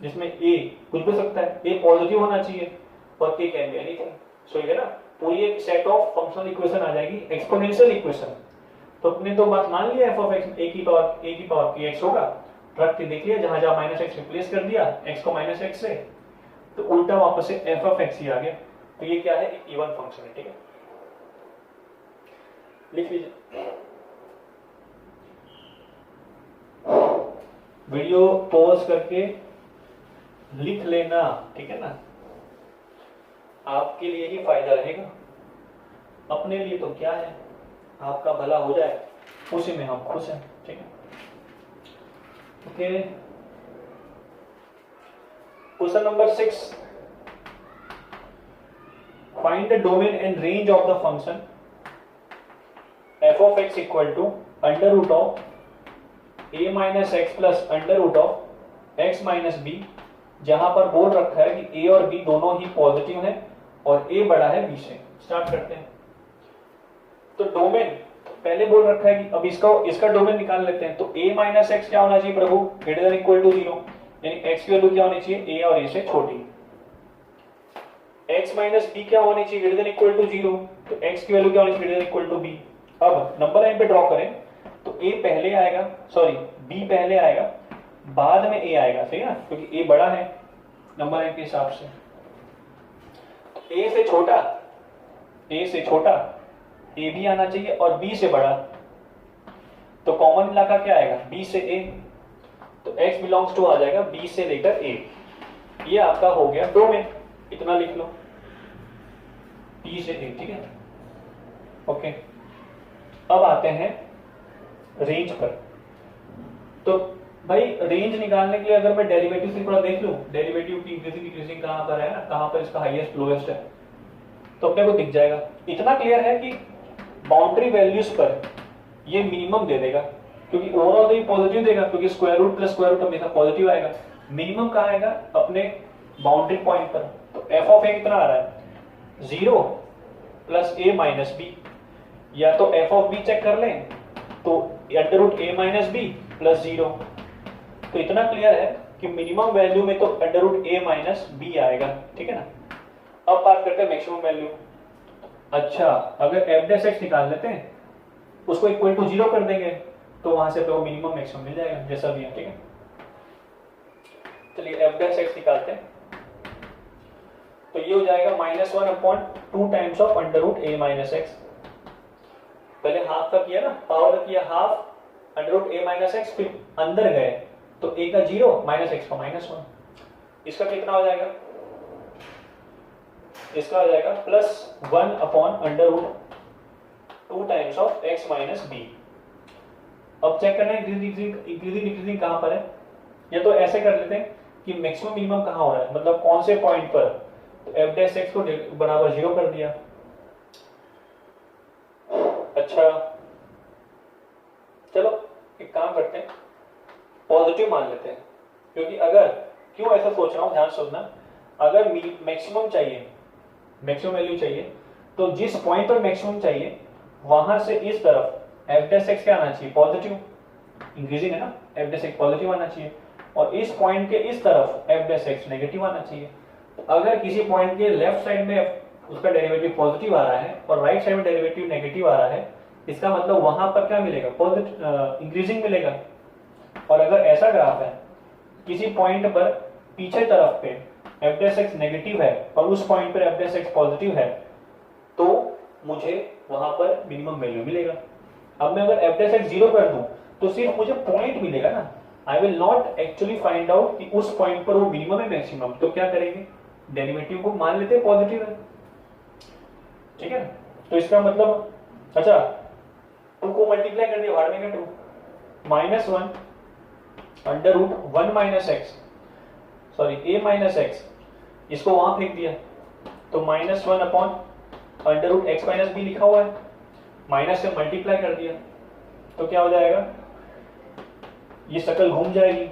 जिसमें ए कुछ भी सकता है, ए पॉजिटिव होना चाहिए और ए कैन बी एनीथिंग, सो ये ना पूरी एक सेट ऑफ फंक्शनल इक्वेशन आ जाएगी, एक्सपोनेंशियल इक्वेशन। तो अपने तो बात मान लिया एफ ऑफ एक्स ए की पावर के एक्स होगा, रख के देख लिया, जहां जहां माइनस एक्स रिप्लेस कर दिया एक्स को माइनस एक्स से, तो उल्टा वापस से एफ ऑफ एक्स ही आ गया। तो ये क्या है, इवन फंक्शन है। ठीक है, लिख लीजिए, वीडियो पॉज करके लिख लेना, ठीक है ना, आपके लिए ही फायदा रहेगा, अपने लिए तो क्या है, आपका भला हो जाए उसी में हम खुश हैं। ठीक है, okay, question number 6, find the domain and range of the function f of x equal to under root of a minus x plus under root of x minus b, जहां पर बोल रखा है कि a और b दोनों ही positive हैं और a बड़ा है b से। स्टार्ट करते हैं। तो डोमेन पहले बोल रखा है कि अब इसका डोमेन निकाल लेते हैं, तो a माइनस एक्स क्या होना चाहिए प्रभु, ग्रेटर देन इक्वल टू 0, यानी x की वैल्यू क्या होनी चाहिए, a और a से छोटी। x माइनस b क्या होनी चाहिए, ग्रेटर देन इक्वल टू 0, तो x की वैल्यू क्या होनी चाहिए, greater than equal to b। अब नंबर लाइन पे ड्रॉ करें, तो a पहले आएगा, सॉरी b पहले आएगा, बाद में a आएगा, सही है ना, क्योंकि a बड़ा है नंबर लाइन के हिसाब से। a से छोटा a भी आना चाहिए और b से बड़ा, तो कॉमन इलाका क्या आएगा, b से a, तो x बिलोंग्स टू आ जाएगा b से लेकर a। ये आपका हो गया डोमेन, इतना लिख लो, b से a। ठीक है, ओके। अब आते हैं रेंज पर। तो भाई रेंज निकालने के लिए अगर मैं डेरिवेटिव से थोड़ा देख लूं, डेरिवेटिव की इंक्रीजिंग डिक्रीजिंग कहां पर है ना, कहां पर इसका हाईएस्ट लोएस्ट है, तो अपने को दिख जाएगा। इतना क्लियर है कि बाउंड्री वैल्यूज पर ये मिनिमम दे देगा, क्योंकि ओवरऑल तो ये पॉजिटिव देगा, क्योंकि square root plus square root हमेशा पॉजिटिव आएगा। मिनिमम कहां आएगा, अपने बाउंड्री पॉइंट पर। तो एफ ऑफ ए कितना आ रहा है, 0 प्लस ए माइनस बी, या तो एफ ऑफ बी चेक कर लें, तो under root a minus B plus 0। तो इतना क्लियर है कि मिनिमम वैल्यू में तो under root a minus B आएगा। ठीक है ना, अब बात करते हैं मैक्सिमम वैल्यू। अच्छा, अगर एफ डैश एक्स निकाल लेते हैं, उसको इक्वल टू 0 कर देंगे, तो वहां से तो मिनिमम मैक्सिमम मिल जाएगा, जैसा भी है। ठीक है, चलिए एफ डैश एक्स निकालते हैं, तो ये हो जाएगा -1 upon 2 times of under root a minus x. पहले हाफ का किया ना, पावर का किया half under root a minus x, फिर अंदर गए तो a का 0 माइनस एक्स का -1। इसका कितना हो जाएगा, इसका हो जाएगा +1 upon under root 2 times of x minus b. अब चेक करना है इंक्रीजिंग डिक्रीजिंग कहां पर है, या तो ऐसे कर लेते हैं कि मैक्सिमम मिनिमम कहां हो रहा है, मतलब कौन से पॉइंट पर। तो एफ डैश एक्स को बराबर 0 कर दिया। अच्छा, चलो एक काम करते पॉजिटिव मान लेते हैं, क्योंकि अगर, क्यों ऐसा सोच रहा हूं ध्यान सुनना, अगर मैक्सिमम चाहिए, मैक्सिमम वैल्यू चाहिए, तो जिस पॉइंट पर मैक्सिमम चाहिए वहां से इस तरफ एफ डैश एक्स क्या आना चाहिए, पॉजिटिव, इंक्रीजिंग है ना, एफ डैश एक्स पॉजिटिव आना चाहिए, और इस पॉइंट के इस तरफ एफ डैश एक्स नेगेटिव आना चाहिए। तो अगर किसी पॉइंट के लेफ्ट साइड में उसका डेरिवेटिव पॉजिटिव आ रहा है और राइट साइड में डेरिवेटिव नेगेटिव आ रहा है, इसका मतलब वहां पर क्या मिलेगा, पॉजिटिव, इंक्रीजिंग मिलेगा। और अगर ऐसा ग्राफ है, किसी पॉइंट पर पीछे तरफ पे एफ डैश एक्स नेगेटिव है और उस पॉइंट पर एफ डैश एक्स पॉजिटिव है, तो मुझे वहां पर मिनिमम वैल्यू मिलेगा। अब मैं अगर एफ डैश एक्स 0 कर दूं तो सिर्फ मुझे पॉइंट मिलेगा ना, I will not actually find out कि उस पॉइंट पर वो मिनिमम है मैक्सिमम। तो क्या करेंगे, डेरिवेटिव को मान लेते हैं पॉजिटिव है, ठीक है। तो इसका मतलब, अच्छा 2 को मल्टीप्लाई कर दिया, भाड़ में 2 -1 under root 1 minus x, sorry a minus x, इसको वहां फेंक दिया, तो -1 upon under root x minus b लिखा हुआ है, माइनस से मल्टीप्लाई कर दिया, तो क्या हो जाएगा, ये शक्ल घूम जाएगी,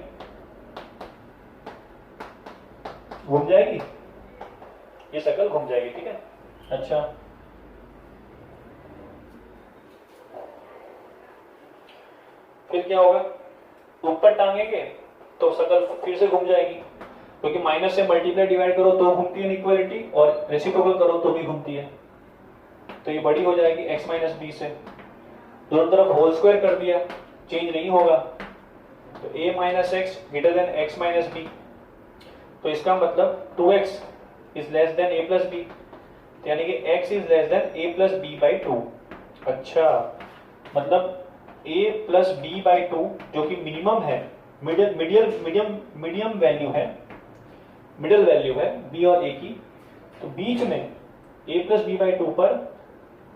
घूम जाएगी, ये शक्ल घूम जाएगी, ठीक है। अच्छा, फिर क्या होगा, ऊपर टांगेंगे तो शक्ल फिर से घूम जाएगी, क्योंकि माइनस से मल्टीप्लाई डिवाइड करो तो घूमती है इक्वालिटी, और रेसिप्रोकल करो तो भी घूमती है, तो ये बड़ी हो जाएगी x माइनस बी से, दोनों तरफ होल स्क्वायर कर दिया, चेंज नहीं होगा, तो a minus x greater than x minus b, तो इसका मतलब 2x is less than a plus b, यानी कि x is less than a plus b by 2। अच्छा, मतलब a प्लस बी बाई 2 जो कि मिनिमम है, मीडियम वैल्यू है, मिडिल वैल्यू है b और a की, तो बीच में a प्लस बी बाई 2 पर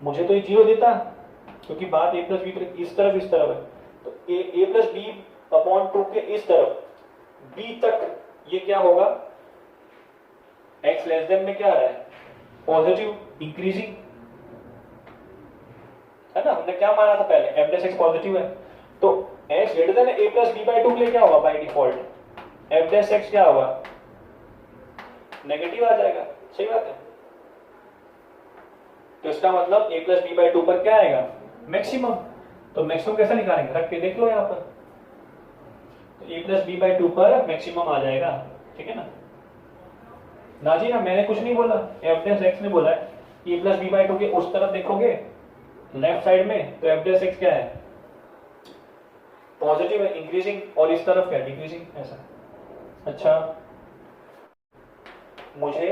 मुझे तो ये 0 देता, क्योंकि बात a प्लस बी इस तरफ है, तो a प्लस बी अपॉन 2 के इस तरफ b तक ये क्या होगा, x लेस देन में क्या आ रहा है, पॉजिटिव, इंक्रीजिंग, है ना। हमने क्या माना था पहले, एफ डैश एक्स पॉजिटिव है, तो x greater than a plus b by 2 के लिए क्या होगा, by default f dash x क्या होगा, नेगेटिव आ जाएगा, सही बात है। तो इसका मतलब a प्लस बी बाई 2 पर क्या आएगा, मैक्सिमम। तो मैक्सिमम कैसे निकालेंगे, रख के देख लो यहाँ पर, तो a प्लस बी बाई 2 पर मैक्सिमम आ जाएगा, ठीक है ना जी ना, मैंने कुछ नहीं बोला, एफ डैश एक्स ने बोला है, a प्लस बी बाई 2 के उस तरफ देखोगे लेफ्ट साइड में, तो एफ डैश एक्स क्या है, पॉजिटिव है, इंक्रीजिंग, और इस तरफ क्या, डिक्रीजिंग, ऐसा। अच्छा, मुझे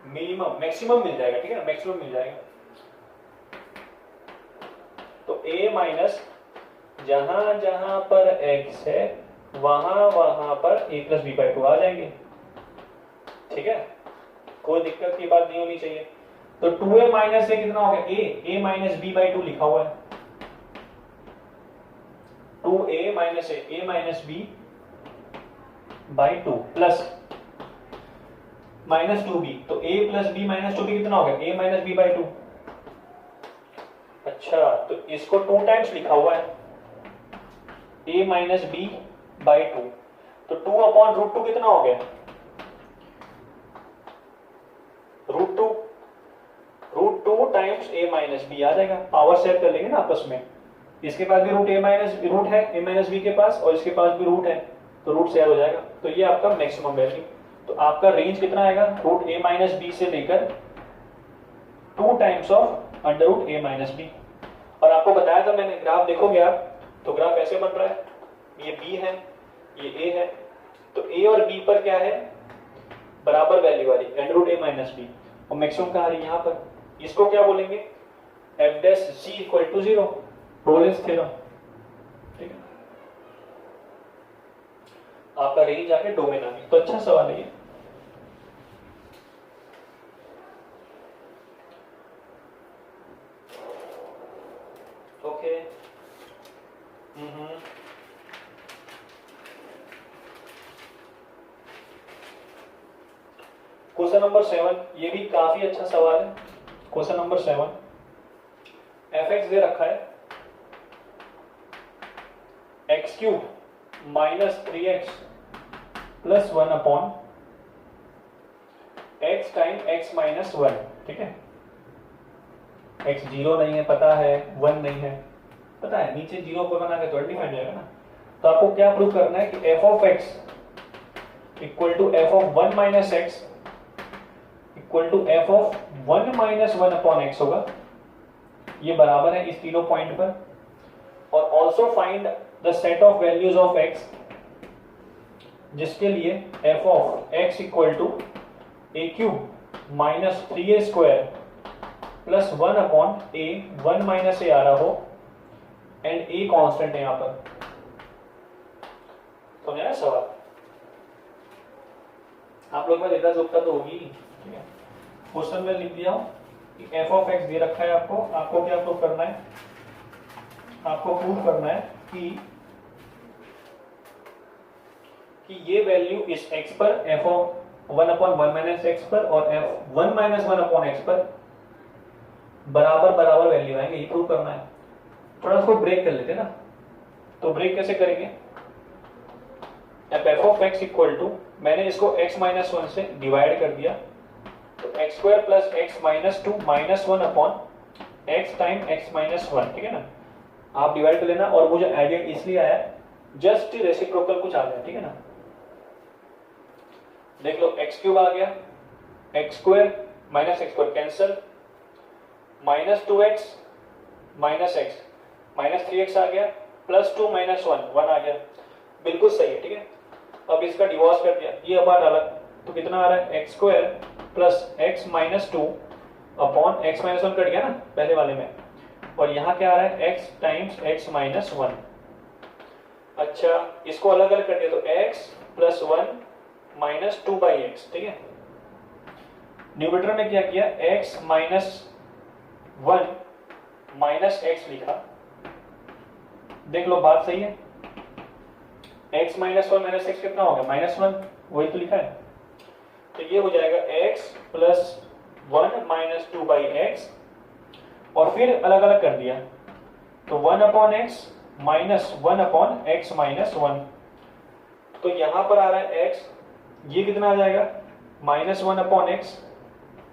मिनिमम मैक्सिमम मिल जाएगा, ठीक है ना, मैक्सिमम मिल जाएगा, तो a माइनस जहां जहां पर x है वहां पर a प्लस बी बाई 2 आ जाएंगे, ठीक है, कोई दिक्कत की बात नहीं होनी चाहिए। तो 2a माइनस से कितना हो गया, a माइनस बी बाई 2 लिखा हुआ है, 2a minus a minus b by 2 plus minus 2b, तो a plus B minus 2b कितना हो गया, a माइनस बी बाई 2। अच्छा, तो इसको 2 टाइम्स लिखा हुआ है, a माइनस बी बाई 2, तो 2 अपॉन रूट 2 कितना हो गया, root two times a minus b आ जाएगा, पावर शेयर कर लेंगे ना आपस में, इसके पास भी रूट है a माइनस बी के पास, और इसके पास भी रूट है, तो रूट शेयर हो जाएगा, तो ये आपका मैक्सिमम वैल्यू। तो आपका रेंज कितना आएगा, रूट a माइनस बी से लेकर 2 times of under root a minus b. और आपको बताया था मैंने, ग्राफ देखोगे आप, तो ग्राफ ऐसे बन रहा है, ये b है, ये a है, तो a और b पर क्या है, बराबर वैल्यू वाली under root a minus b, और मैक्सिमम कहाँ आ रही है, यहाँ पर, इसको क्या बोलेंगे, f dash c equal to 0, Rolle's theorem, ठीक है। आपका रेंज आके डोमेन आ गया, तो अच्छा सवाल है ये। ओके, क्वेश्चन नंबर 7, ये भी काफी अच्छा सवाल है। क्वेश्चन नंबर 7, एफ एक्स दे रखा है, x cube minus 3x plus 1 upon x time x minus 1, ठीक है। x 0 नहीं है पता है, 1 नहीं है पता है, नीचे 0 को बना के तो डिफाइन जाएगा ना। तो आपको क्या प्रूव करना है कि f of x equal to f of 1 minus x equal to f of 1 minus 1 upon x होगा, ये बराबर है इस तीनों पॉइंट पर। और also find the set of values of x, जिसके लिए f of x equal to a cube minus 3a square plus 1 upon a, 1 minus a आ रहा हो एंड a कांस्टेंट है यहां पर। समझ आया सवाल? आप लोग में देखा जोकता तो होगी नहीं, ठीक है। क्वेश्चन में लिख दिया कि f ऑफ x दे रखा है आपको क्या प्रूव करना है? आपको प्रूव करना है कि ये वैल्यू इस x पर f of 1 upon 1 minus x पर और f 1 माइनस 1 अपॉन x पर बराबर वैल्यू आएंगे, ये प्रूव करना है। थोड़ा उसको ब्रेक कर लेते हैं ना, तो ब्रेक कैसे करेंगे? f of x equal to, मैंने इसको x माइनस 1 से डिवाइड कर दिया, तो x square plus x minus 2 minus 1 upon x time x minus 1, ठीक है ना। आप डिवाइड कर लेना, और मुझे आइडिया इसलिए आया जस्ट रेसिप्रोकल कुछ आ गया, ठीक है ना। देख लो x क्यूब आ गया, x square minus x square cancel, minus 2x minus x minus 3x आ गया, प्लस 2 माइनस 1 1 आ गया, बिल्कुल सही है, ठीक है। अब इसका डिवोर्स कर दिया, ये अपार्ट अलग, तो कितना आ रहा है? x square plus x minus 2 upon x minus 1 cut गया ना पहले वाले में, और यहाँ क्या आ रहा है? x times x minus 1। अच्छा, इसको अलग अलग कर दिया तो x plus 1 minus 2 by x, ठीक है। न्यूमरेटर में क्या किया? x माइनस 1 माइनस एक्स लिखा, देख लो बात सही है। x माइनस 1 माइनस एक्स कितना हो गया? माइनस 1, वही तो लिखा है। तो ये हो जाएगा x plus 1 minus 2 by x, और फिर अलग अलग कर दिया, तो 1 upon x minus 1 upon x minus 1। तो यहां पर आ रहा है x, ये कितना आ जाएगा? Minus 1 upon x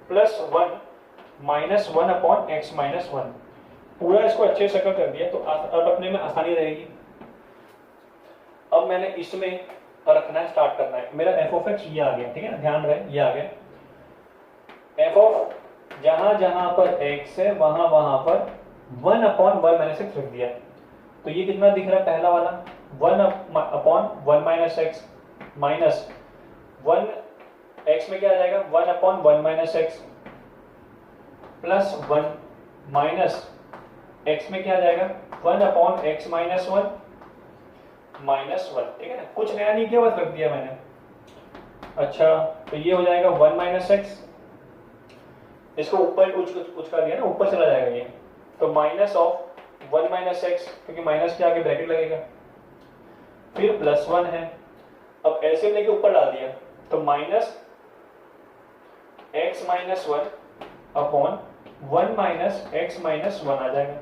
plus 1 minus 1 upon x minus 1। पूरा इसको अच्छे से कर दिया, तो अब अपने में आसानी रहेगी। अब मैंने इसमें रखना स्टार्ट करना है, मेरा f ऑफ x ये आ गया, ठीक है ना, ध्यान रहे ये आ गया। f ऑफ जहां जहां पर x है वहां वहां पर 1 अपॉन 1 माइनस एक्स रख दिया, तो ये कितना दिख रहा है? पहला वाला 1 upon 1 minus x minus 1 x में क्या आ जाएगा? 1 upon 1 minus x plus 1 minus x में क्या आ जाएगा? 1 अपॉन एक्स माइनस 1 माइनस 1, ठीक है ना। कुछ नया नहीं किया, बस रख दिया मैंने। अच्छा, तो ये हो जाएगा 1 माइनस एक्स, इसको ऊपर उचका दिया ना, ऊपर चला जाएगा ये, तो माइनस ऑफ 1 माइनस एक्स, क्योंकि माइनस के आगे ब्रैकेट लगेगा, फिर प्लस 1 है। अब एलसीएम लेके ऊपर डाल दिया, तो minus x minus 1 upon 1 minus x minus 1 आ जाएगा।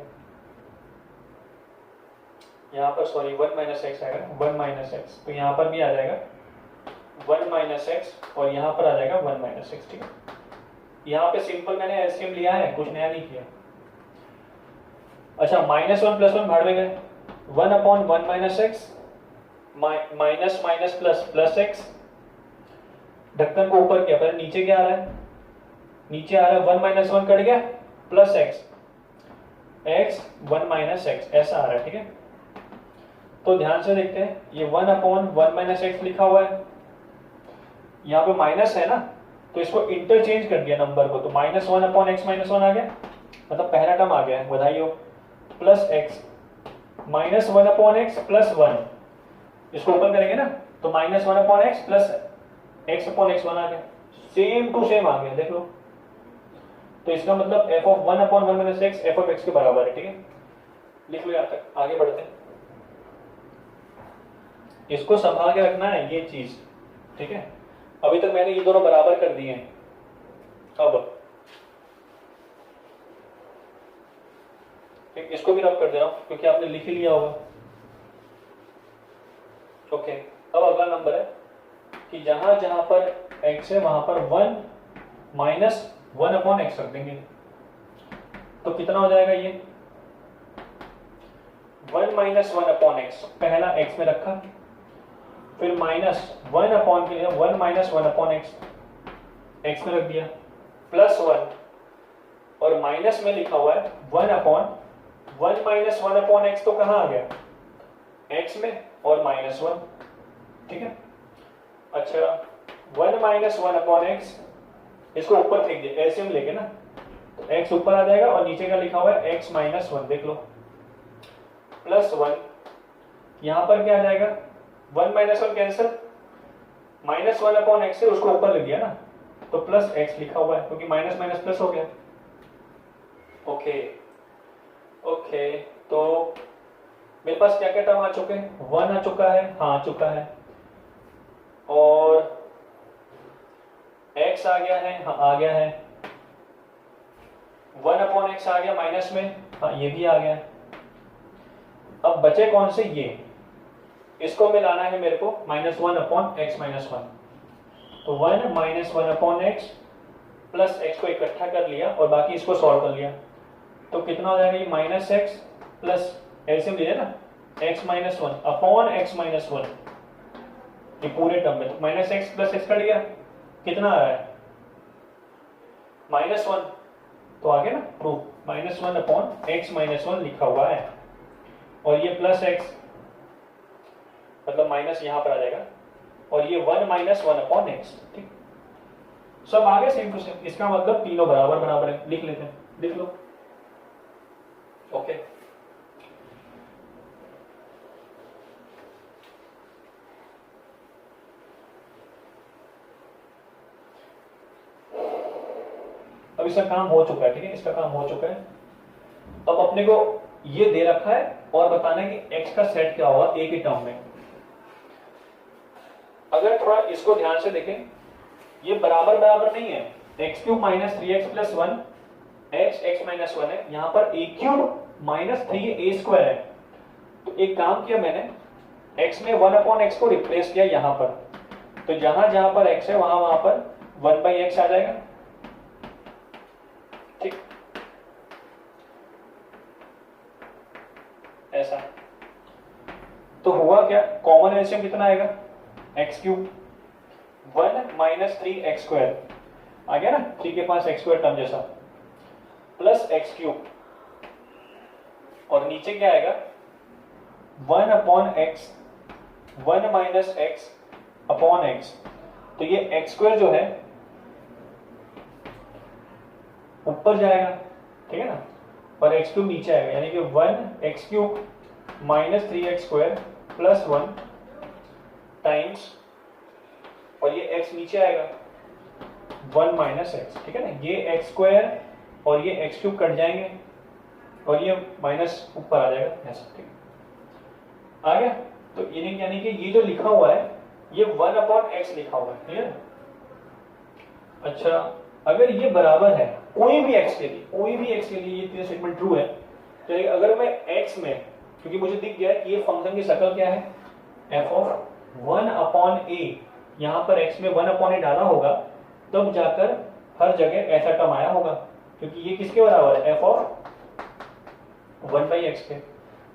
यहाँ पर सॉरी 1 माइनस एक्स आएगा, 1 माइनस एक्स, तो यहाँ पर भी आ जाएगा 1 माइनस एक्स, और यहाँ पर आ जाएगा 1 माइनस एक्स, ठीक है। यहाँ पे सिंपल मैंने एलसीएम लिया है, कुछ नया नहीं किया। अच्छा, माइनस 1 प्लस 1 भाड़ में गए, 1 upon 1 minus x minus minus plus plus x, ढक्कन को ऊपर किया, पहले नीचे क्या आ रहा है? नीचे आ रहा है 1 माइनस 1 कट गया, plus x, x 1 minus x, ऐसा आ रहा है, ठीक है। तो ध्यान से देखते हैं, ये 1 अपॉन 1 माइनस एक्स लिखा हुआ है, यहाँ पे माइनस है ना, तो इसको इंटरचेंज कर दिया नंबर को, तो माइनस 1 अपॉन एक्स माइनस 1 आ गया, मतलब पहला टर्म आ गया है, बधाई हो। Plus x minus 1 upon x plus 1, इसको ऊपर करेंगे ना, तो minus 1 upon x plus x upon x 1 आ गया, सेम टू सेम आ गया, देख लो। तो इसका मतलब f of 1 upon 1 minus x f of x के बराबर है, ठीक है। लिख लो यहाँ तक, आगे बढ़ते हैं। इसको संभाल के रखना है ये चीज, ठीक है। अभी तक मैंने ये दोनों बराबर कर दिए हैं, अब इसको भी रब कर दे रहा हूं, क्योंकि आपने लिख ही लिया होगा। कि जहां जहां पर x है वहां पर 1 माइनस 1/x रख देंगे। तो कितना हो जाएगा ये 1 माइनस 1/x, पहला x में रखा, फिर माइनस 1 अपॉन के लिए 1 माइनस 1/x x में रख दिया, प्लस 1 और माइनस में लिखा हुआ है 1 माइनस 1/x तो कहाँ आ गया x में और माइनस 1, ठीक है। अच्छा 1 माइनस 1/x इसको ऊपर फेंक दिया एलसीएम लेके ना, तो x ऊपर आ जाएगा और नीचे का लिखा हुआ है x माइनस 1, देख लो, प्लस 1, यहां पर क्या आ जाएगा 1 माइनस 1 कैंसिल, माइनस 1/x से उसको ऊपर लिख दिया ना, तो प्लस x लिखा हुआ है क्योंकि माइनस माइनस प्लस हो गया। ओके ओके, तो मेरे पास क्या क्या टर्म आ चुके हैं, 1 आ चुका है, हाँ आ चुका है, और x आ गया है, हाँ आ गया है, 1/x आ गया माइनस में, हाँ ये भी आ गया। अब बचे कौन से, ये, इसको मिलाना है मेरे को -1/x माइनस 1, तो 1 माइनस 1/x प्लस x को इकट्ठा कर लिया और बाकी इसको सॉल्व कर लिया, तो कितना हो जाएगा ये माइनस एक्स प्लस एलसीएम लीजिए ना, x minus 1 upon x minus 1, ये पूरे टर्म में, तो minus x plus x cut गया, कितना आ रहा है -1, तो आ गया ना प्रूफ, -1 अपॉन x माइनस 1 लिखा हुआ है, और ये प्लस एक्स मतलब माइनस यहां पर आ जाएगा, और ये 1 माइनस 1/x, ठीक, सब आ गया सेम टू सेम, इसका मतलब तीनों बराबर बराबर है, लिख लेते हैं, लिख लो। ओके अब इसका काम हो चुका है, ठीक है, इसका काम हो चुका है। अब अपने को ये दे रखा है और बताना है कि x का सेट क्या होगा एक ही टर्म में। अगर थोड़ा इसको ध्यान से देखें, ये बराबर बराबर नहीं है, x³ minus 3x plus 1 x minus 1 है, यहां पर a³ माइनस 3a² है, तो एक काम किया मैंने, x में 1/x को रिप्लेस किया यहां पर, तो जहां जहां पर x है वहां पर 1/x आ जाएगा, ठीक, ऐसा। तो हुआ क्या, कॉमन एलसीएम कितना आएगा, x³ 1 माइनस 3x² आ गया ना, 3 के पास x² टर्म जैसा, प्लस x³ और नीचे क्या आएगा 1/x 1 minus x upon x, तो ये x² जो है ऊपर जाएगा, ठीक है ना, और x³ नीचे आएगा, यानी कि 1x³ minus 3x² plus 1 times, और ये x नीचे आएगा 1 माइनस x, ठीक है ना, ये x² और ये x³ कट जाएंगे और ये माइनस ऊपर आ जाएगा ऐसा, ठीक आ गया। तो यानी कि ये जो लिखा हुआ है ये 1/x लिखा हुआ है, ठीक है। अच्छा अगर ये बराबर है कोई भी x के लिए ये तीनों स्टेटमेंट ट्रू है, तो अगर मैं x में, क्योंकि मुझे दिख गया कि ये फंक्शन की शक्ल क्या है f(1/a), यहां पर x में 1/a डाला होगा तब जाकर हर जगह ऐसा टर्म आया होगा, क्योंकि ये किसके बराबर है f(1/x) के।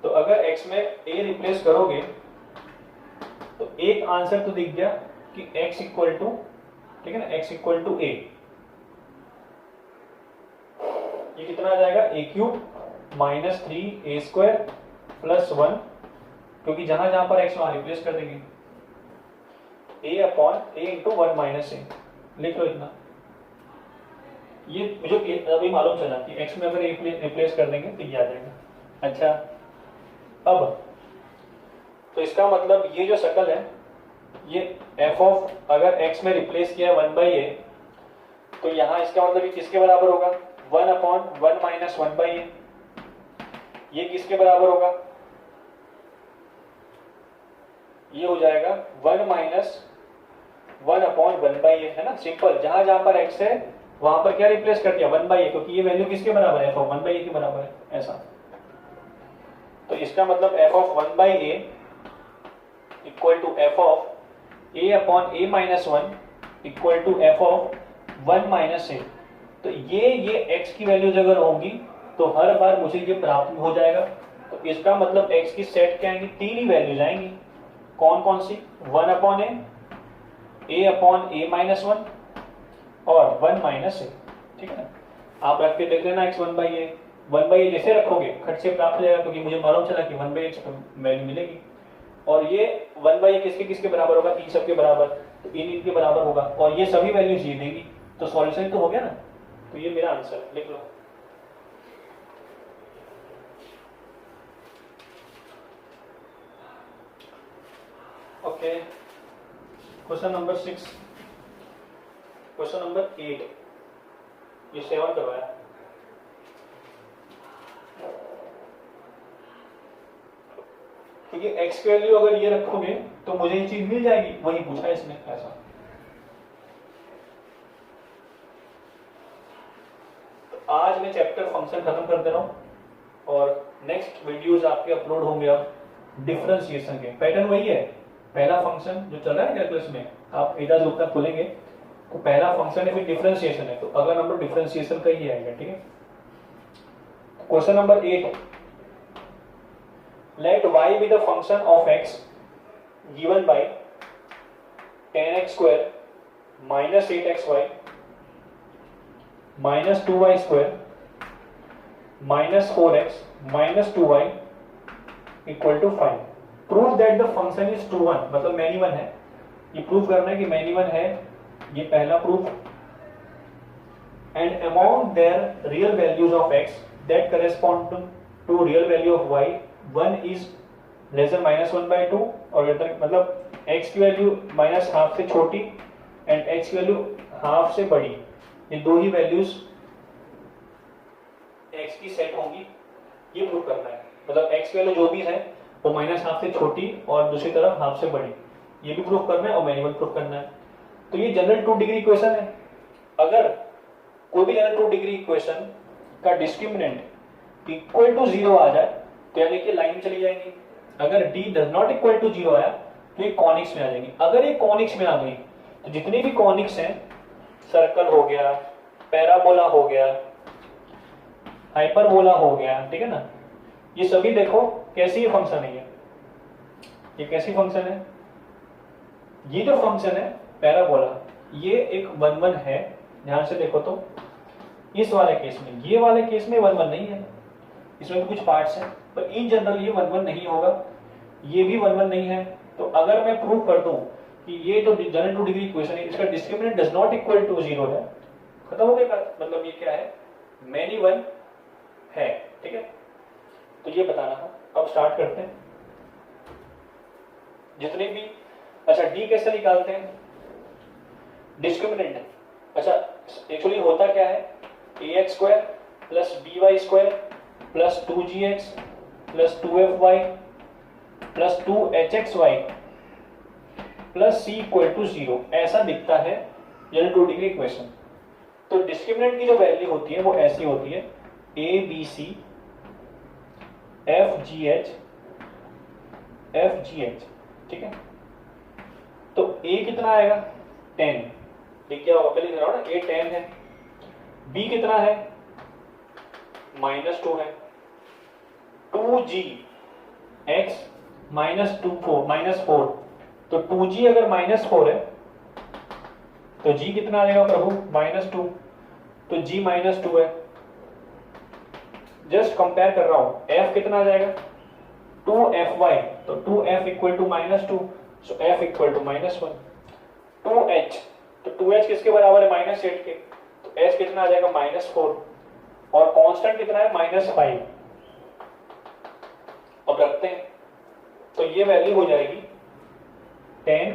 तो अगर x में a रिप्लेस करोगे तो एक आंसर तो दिख गया कि x इक्वल टू, ठीक है ना, x इक्वल टू a, ये कितना आ जाएगा a³ माइनस 3a² प्लस 1, क्योंकि जहां जहां पर x वहां रिप्लेस कर देंगे, a upon a into 1 minus a, लिख लो इतना, ये मुझे अभी मालूम चला कि x में अगर रिप्लेस कर देंगे तो ये आ जाएगा। अच्छा अब तो इसका मतलब ये जो शक्ल है ये f ऑफ, अगर x में रिप्लेस किया 1/a, तो यहां इसका मतलब ये किसके बराबर होगा 1/1 माइनस 1/a, ये किसके बराबर होगा, ये हो जाएगा 1 माइनस 1/1/a, है ना, सिंपल, जहां जहां पर x है वहां पर क्या रिप्लेस कर दिया 1/a, क्योंकि ये वैल्यू किसके बराबर है f ऑफ 1/a के बराबर है, ऐसा। तो इसका मतलब f of 1/a equal to f of a upon a minus one equal to f of one minus a. तो ये x की वैल्यूज अगर होंगी तो हर बार मुझे ये प्राप्त हो जाएगा। तो इसका मतलब x की सेट क्या आएंगी, तीन ही वैल्यूज आएंगी। कौन कौन सी, वन अपॉन ए अपॉन ए माइनस वन और वन माइनस ए। ठीक है ना, आप रख के देख लेना x वन बाई ए जैसे रखोगे खट से प्राप्त हो जाएगा, क्योंकि मुझे मालूम चला कि वन बाई एक्स वैल्यू मिलेगी। और ये वन बाई किसके किसके बराबर होगा, इन सबके बराबर, तो इन इनके बराबर होगा और ये सभी वैल्यूज ये देगी। तो सॉल्यूशन तो हो गया ना, तो ये मेरा आंसर है, लिख लो। Okay, question number 6, question number 8, ये 7 करवाया। क्योंकि x की वैल्यू अगर ये रखोगे तो मुझे ये चीज मिल जाएगी, वही पूछा इसने ऐसा। तो आज मैं चैप्टर फंक्शन खत्म कर दे रहा हूं और नेक्स्ट वीडियोस आपके अपलोड होंगे अब डिफरेंशिएशन के। पैटर्न वही है, पहला फंक्शन जो चल रहा है कैलकुलस में, आप एजाज गुप्ता खोलेंगे तो पहला फंक्शन है, फिर डिफरेंशिएशन है, तो अगला नंबर डिफरेंशिएशन का ही आएगा। ठीक है, question number 8, let y be the function of x given by 10x square minus 8xy minus 2y square minus 4x minus 2y equal to 5। prove that the function is true one, मतलब many one है, ये proof करना है कि many one है, ये पहला proof. and among their real values of x that correspond to real value of y, one is lesser minus one by two, और मतलब x की वैल्यू माइनस हाफ से छोटी एंड x की वैल्यू हाफ से बड़ी, ये दो ही वैल्यूज x की सेट होंगी, ये प्रूव करना है। मतलब x की वैल्यू जो भी है वो माइनस हाफ से छोटी और दूसरी तरफ हाफ से बड़ी, ये भी प्रूव करना है और मैन्युअल प्रूव करना है। तो ये जनरल 2 डिग्री इक्वेशन है। अगर कोई भी जनरल 2 डिग्री इक्वेशन का डिस्क्रिमिनेंट इक्वल टू 0 आ जाए तो यानी कि लाइन चली जाएगी। अगर d does not equal to 0 आया तो ये कॉनिक्स में आ जाएगी। अगर ये कॉनिक्स में आ गई तो जितने भी कॉनिक्स हैं, सर्कल हो गया, पैराबोला हो गया, हाइपरबोला हो गया, ठीक है ना, ये सभी देखो कैसी ये फंक्शन है, ये कैसी फंक्शन है। ये जो फंक्शन है पैराबोला, ये एक वन वन है, ध्यान से देखो तो इस वाले केस में, ये वाले केस में वन वन नहीं है, इसमें भी कुछ पार्ट्स हैं, पर इन जनरल ये वन वन नहीं होगा, ये भी वन वन नहीं है। तो अगर मैं प्रूव कर दूं कि ये जो जनरल 2 डिग्री इक्वेशन है इसका discriminant does not equal to 0 है, खत्म हो गई बात। मतलब ये क्या है, मैनी वन है। ठीक है, तो ये बताना था। अब स्टार्ट करते हैं जितने भी। अच्छा, डी कैसे निकालते हैं, डिस्क्रिमिनेंट। अच्छा, एक्चुअली होता क्या है, ax square plus by square plus 2gx plus 2fy plus 2hxy plus c equal to 0, ऐसा दिखता है जनरल 2 डिग्री इक्वेशन। तो डिस्क्रिमिनेंट की जो वैल्यू होती है वो ऐसी होती है, a b c f g h। ठीक है, तो a कितना आएगा 10, लिख क्या होगा, पहले लिख रहा हूं ना, a 10 है, b कितना है -2 है, 2g x -4, तो 2g अगर -4 है तो g कितना आ जाएगा प्रभु -2, तो g -2 है। जस्ट कंपेयर कर रहा हूं, f कितना आ जाएगा 2fy, तो 2f equal to -2, so f equal to -1। 2h, तो 2h किसके बराबर है -8 के, तो h कितना आ जाएगा -4, और कांस्टेंट कितना है -5। अब रखते हैं तो ये वैल्यू हो जाएगी 10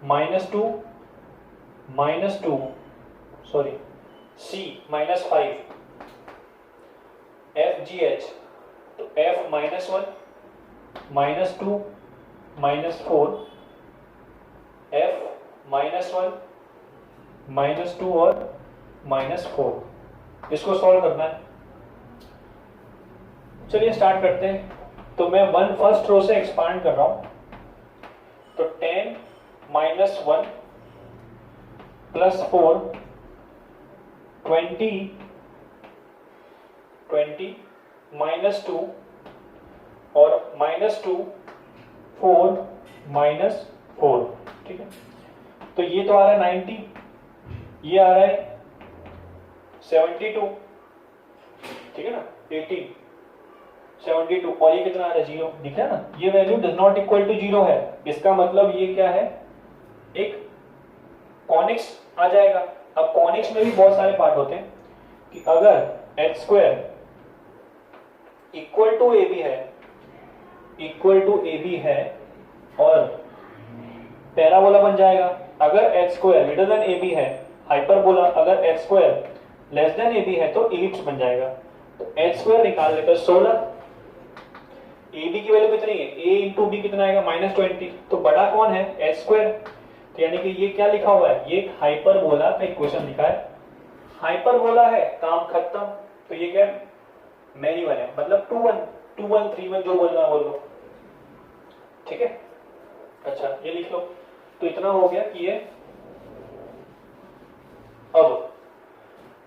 -2 sorry c -5 f g h, तो f -1 -2 -4 f -1 -2 और -4। इसको सॉल्व करना है। चलिए स्टार्ट करते हैं। तो मैं फर्स्ट रो से एक्सपांड कर रहा हूं, तो 10 माइनस 1 प्लस 4 20 माइनस 2 और माइनस 2 4 माइनस 4, ठीक है। तो ये तो आ रहा है 90, ये आ रहा है 72, ठीक है ना, 18 72, और ये कितना आ रहा है 0, दिख रहा है ना, ये value does not equal to 0 है। इसका मतलब ये क्या है, एक कॉनिक्स आ जाएगा। अब कॉनिक्स में भी बहुत सारे पार्ट होते हैं कि अगर h square equal to a b है, इक्वल टू ए बी है और पैराबोला बन जाएगा। अगर h square greater than a b है हाइपरबोला, अगर h square less than a b है तो इलिप्स बन जाएगा। तो एच स्क्वायर निकाल लेते 16, ए बी की वैल्यू कितनी है, ए इंटू बी कितना आएगा -20, तो बड़ा कौन है एच स्क्वायर। तो यानी कि ये क्या लिखा हुआ है, ये एक हाइपरबोला का इक्वेशन लिखा है, हाइपरबोला है, काम खत्म। तो ये क्या मैनी वन है, मतलब 2 1 3 1 जो बोलना बोल लो, ठीक है। अच्छा ये लिख लो, तो इतना हो गया कि ये, अब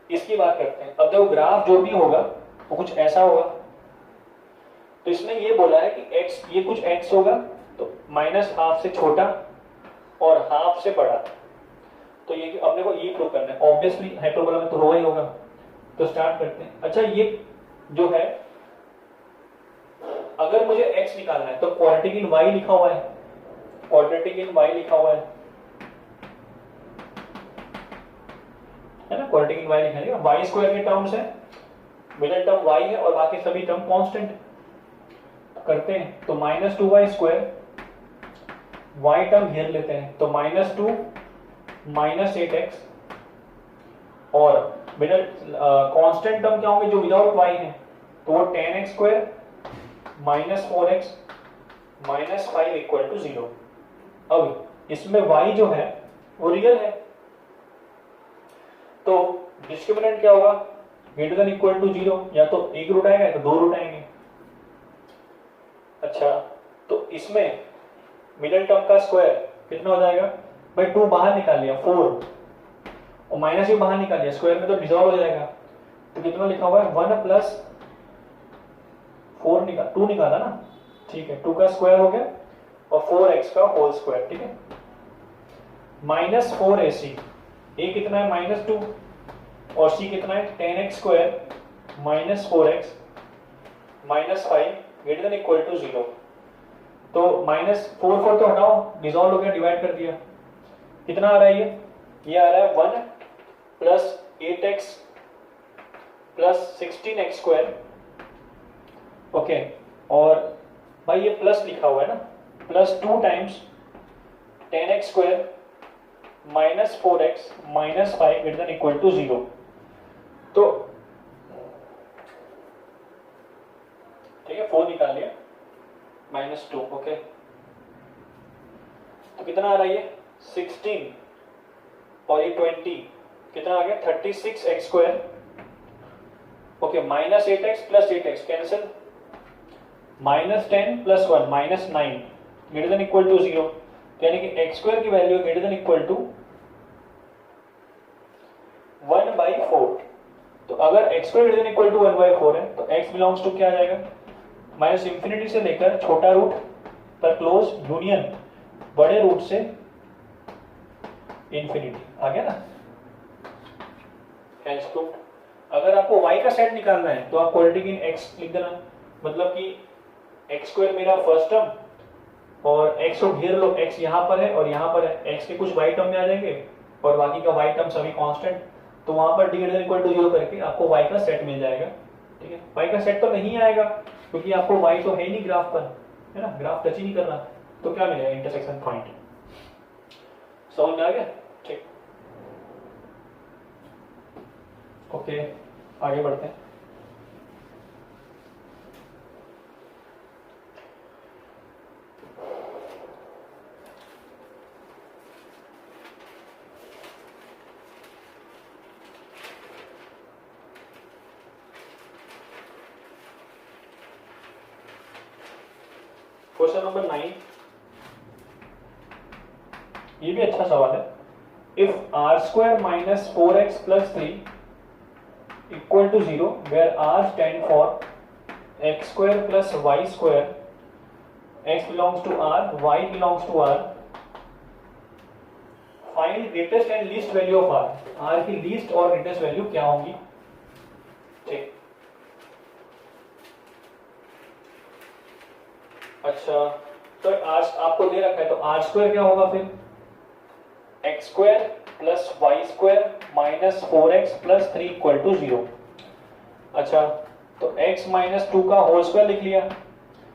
इसकी बात करते हैं। अब देखो ग्राफ जो भी होगा वो कुछ ऐसा होगा। तो इसमें ये बोला है कि x, ये कुछ x होगा, तो -½ से छोटा और ½ से बड़ा। तो ये अपने को ये प्रूव करना है, ऑब्वियसली हाइपरबोला में तो होगा ही होगा। तो स्टार्ट करते हैं। अच्छा ये जो है, अगर मुझे x निकालना है तो क्वाड्रेटिक इन y लिखा हुआ है, क्वाड्रेटिक इन y लिखा हुआ है ना, क्वाड्रेटिक इन y लिखा है, y स्क्वायर के टर्म्स है, मिडिल टर्म y है और बाकी सभी टर्म कांस्टेंट करते हैं। तो -2y स्क्वायर, y टर्म घेर लेते हैं, तो -2 -8x और मिडिल कांस्टेंट टर्म क्या होंगे जो विदाउट y है, तो वो 10x square -4x -5 equal to 0। अब इसमें y जो है वो रियल है, तो डिस्क्रिमिनेंट क्या होगा, ग्रेटर देन इक्वल टू 0, या तो एक रूट आएगा या तो 2 रूट आएंगे। अच्छा तो इसमें मिडिल टर्म का स्क्वायर कितना हो जाएगा भाई, 2 बाहर निकाल लिया 4 और माइनस भी बाहर निकाल लिया, स्क्वायर में तो डिसॉल्व हो जाएगा। तो कितना लिखा हुआ है 1 प्लस 4 2 निकाला ना, ठीक है, 2 का स्क्वायर हो गया और 4x का होल स्क्वायर, ठीक है, -4ac, a कितना है -2 और c कितना है 10x square -4x -5 greater than equal to 0। तो -4 तो हटाओ, डिसॉल्व हो गया, डिवाइड कर दिया, कितना आ रहा है ये आ रहा है 1 plus 8x plus 16x square, okay. और भाई ये प्लस लिखा हुआ है ना, +2 times 10x square -4x -5 greater than equal to 0। तो ठीक है, 4 निकाल लिया, -2, ओके। तो कितना आ रहा है ये 16 और ये 20, कितना आ गया 36x square, okay, -8x plus 8x cancel, -10 plus 1 -9 greater than equal to 0। यानी कि x स्क्वायर की value greater than equal to 1/4। तो अगर x square greater than equal to 1/4 है तो x बिलोंग्स टू क्या आ जाएगा, -∞ से लेकर छोटा रूट पर क्लोज यूनियन बड़े रूट से इंफिनिटी, आ गया ना, हेंस प्रूव्ड। अगर आपको y का सेट निकालना है तो आप क्वाड्रेटिक इन x लिख देना, मतलब कि x स्क्वायर मेरा फर्स्ट टर्म और x को घेर लो, x यहाँ पर है और यहाँ पर है, x के कुछ y टर्म में आ जाएंगे और बाकी का y टर्म सभी कांस्टेंट, तो वहां पर d ग्रेटर इक्वल टू 0 करके आपको y का सेट मिल जाएगा, ठीक है। y का सेट तो नहीं आएगा क्योंकि आपको y तो है ही नहीं ग्राफ पर, है ना, ग्राफ टच ही नहीं कर रहा, तो क्या मिलेगा इंटरसेक्शन पॉइंट। समझ में आ गया, ठीक, ओके आगे बढ़ते हैं। क्वेश्चन नंबर 9, ये भी अच्छा सवाल है। If r square minus 4x plus 3 equal to 0 where r stand for x square plus y square, x belongs to r, y belongs to r, find greatest and least value of r। r की least और greatest value क्या होंगी? ठीक, अच्छा तो r आपको दे रखा है, तो r स्क्वायर क्या होगा फिर? X square plus y square minus 4x plus 3 equal to 0। अच्छा तो x माइनस 2 का होल स्क्वायर लिख लिया,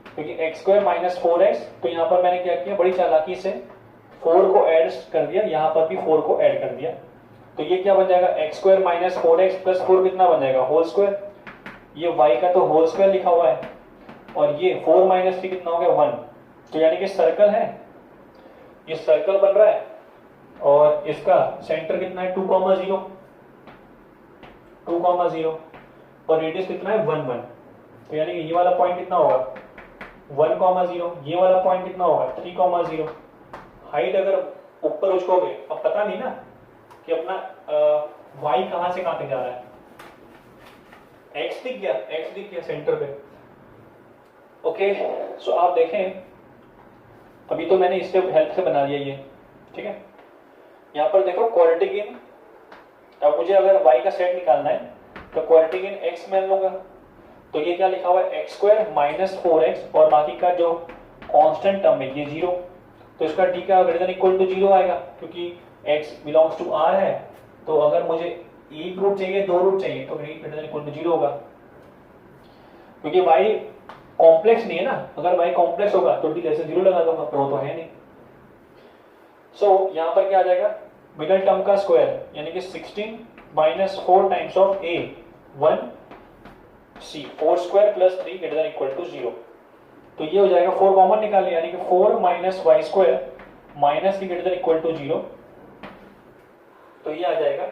क्योंकि एक्स स्क्वायर माइनस 4x, तो यहाँ पर मैंने क्या किया, बड़ी चालाकी से 4 को ऐड कर दिया, यहाँ पर भी 4 को ऐड कर दिया। तो ये क्या बन जाएगा, x square minus 4x plus 4 कितना बन जाएगा, होल स्क्वायर। ये y का तो होल स्क्वायर लिखा हुआ है, और ये 4 माइनस 3 कितना हो गया, 1। तो यानी कि सर्कल है, ये सर्कल बन रहा है, और इसका सेंटर कितना है, 2,0, 2,0, और रेडियस कितना है, 1, 1। तो यानी कि ये वाला पॉइंट कितना होगा, 1,0, ये वाला पॉइंट कितना होगा, 3,0। हाइट अगर ऊपर उछकोगे, अब पता नहीं ना कि अपना y कहां से कहां तक जा रहा है, x दिख गया, x दिख गया सेंटर पे। ओके, सो आप देखें, अभी तो मैंने इससे हेल्प से बना लिया ये, ठीक है। यहाँ पर देखो क्वाड्रेटिक इन, अब मुझे अगर y का सेट निकालना है तो क्वाड्रेटिक इन x मान लूंगा। तो ये क्या लिखा हुआ है, एक्स स्क्वायर माइनस 4x, और बाकी का जो कांस्टेंट टर्म है ये 0। तो इसका डी का ग्रेटर देन इक्वल टू 0 आएगा, क्योंकि x बिलोंग्स टू r है। तो अगर मुझे एक रूट चाहिए, 2 रूट चाहिए, तो ग्रेटर देन इक्वल टू 0 होगा, क्योंकि y कॉम्प्लेक्स नहीं है ना। अगर y कॉम्प्लेक्स होगा तो डी जैसे 0 लगा दूंगा, पर वो तो है नहीं। सो यहाँ पर क्या आ जाएगा, मिडल टर्म का स्क्वायर, यानी कि 16 minus 4 times of a 1 c, 4 square plus 3 greater than equal to 0। तो ये हो जाएगा, 4 कॉमन निकाल लिया, यानी कि 4 minus y square minus 3 greater than equal to 0। तो ये आ जाएगा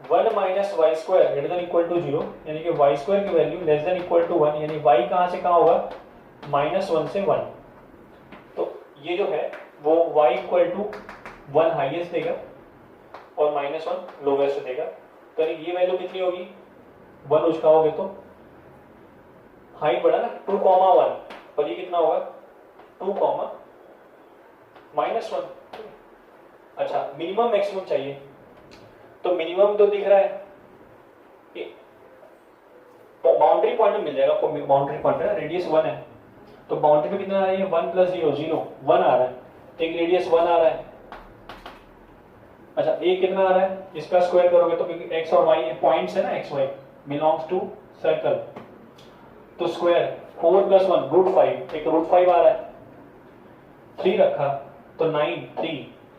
1 minus y square greater than equal to 0, यानी कि वाई स्क्वायर की value less than equal to 1, यानी वाई कहां से कहां होगा, -1 से 1। तो ये जो है वो y इक्वल टू 1 हाईएस्ट देगा और -1 लोवेस्ट देगा। तो ये वैल्यू कितनी होगी, 1 उचकाओगे तो हाइट बढ़ा ना, 2,1, और ये कितना होगा, 2, -1। अच्छा, मिनिमम मैक्सिमम चाहिए, तो मिनिमम तो दिख रहा है, बाउंड्री पॉइंट में मिल जाएगा आपको। बाउंड्री पॉइंट है, रेडियस 1 है, तो बाउंड्री में कितना आ रही है, 1 प्लस 0, 0, 1 आ रहा है, एक रेडियस 1 आ रहा है। अच्छा, एक कितना आ रहा है, इसका स्क्वायर करोगे तो, क्योंकि एक्स और वाई पॉइंट्स है ना, x y belongs to circle, तो स्क्वायर 4 प्लस 1 √5, एक √5 आ रहा है, 3 रखा तो 9, 3,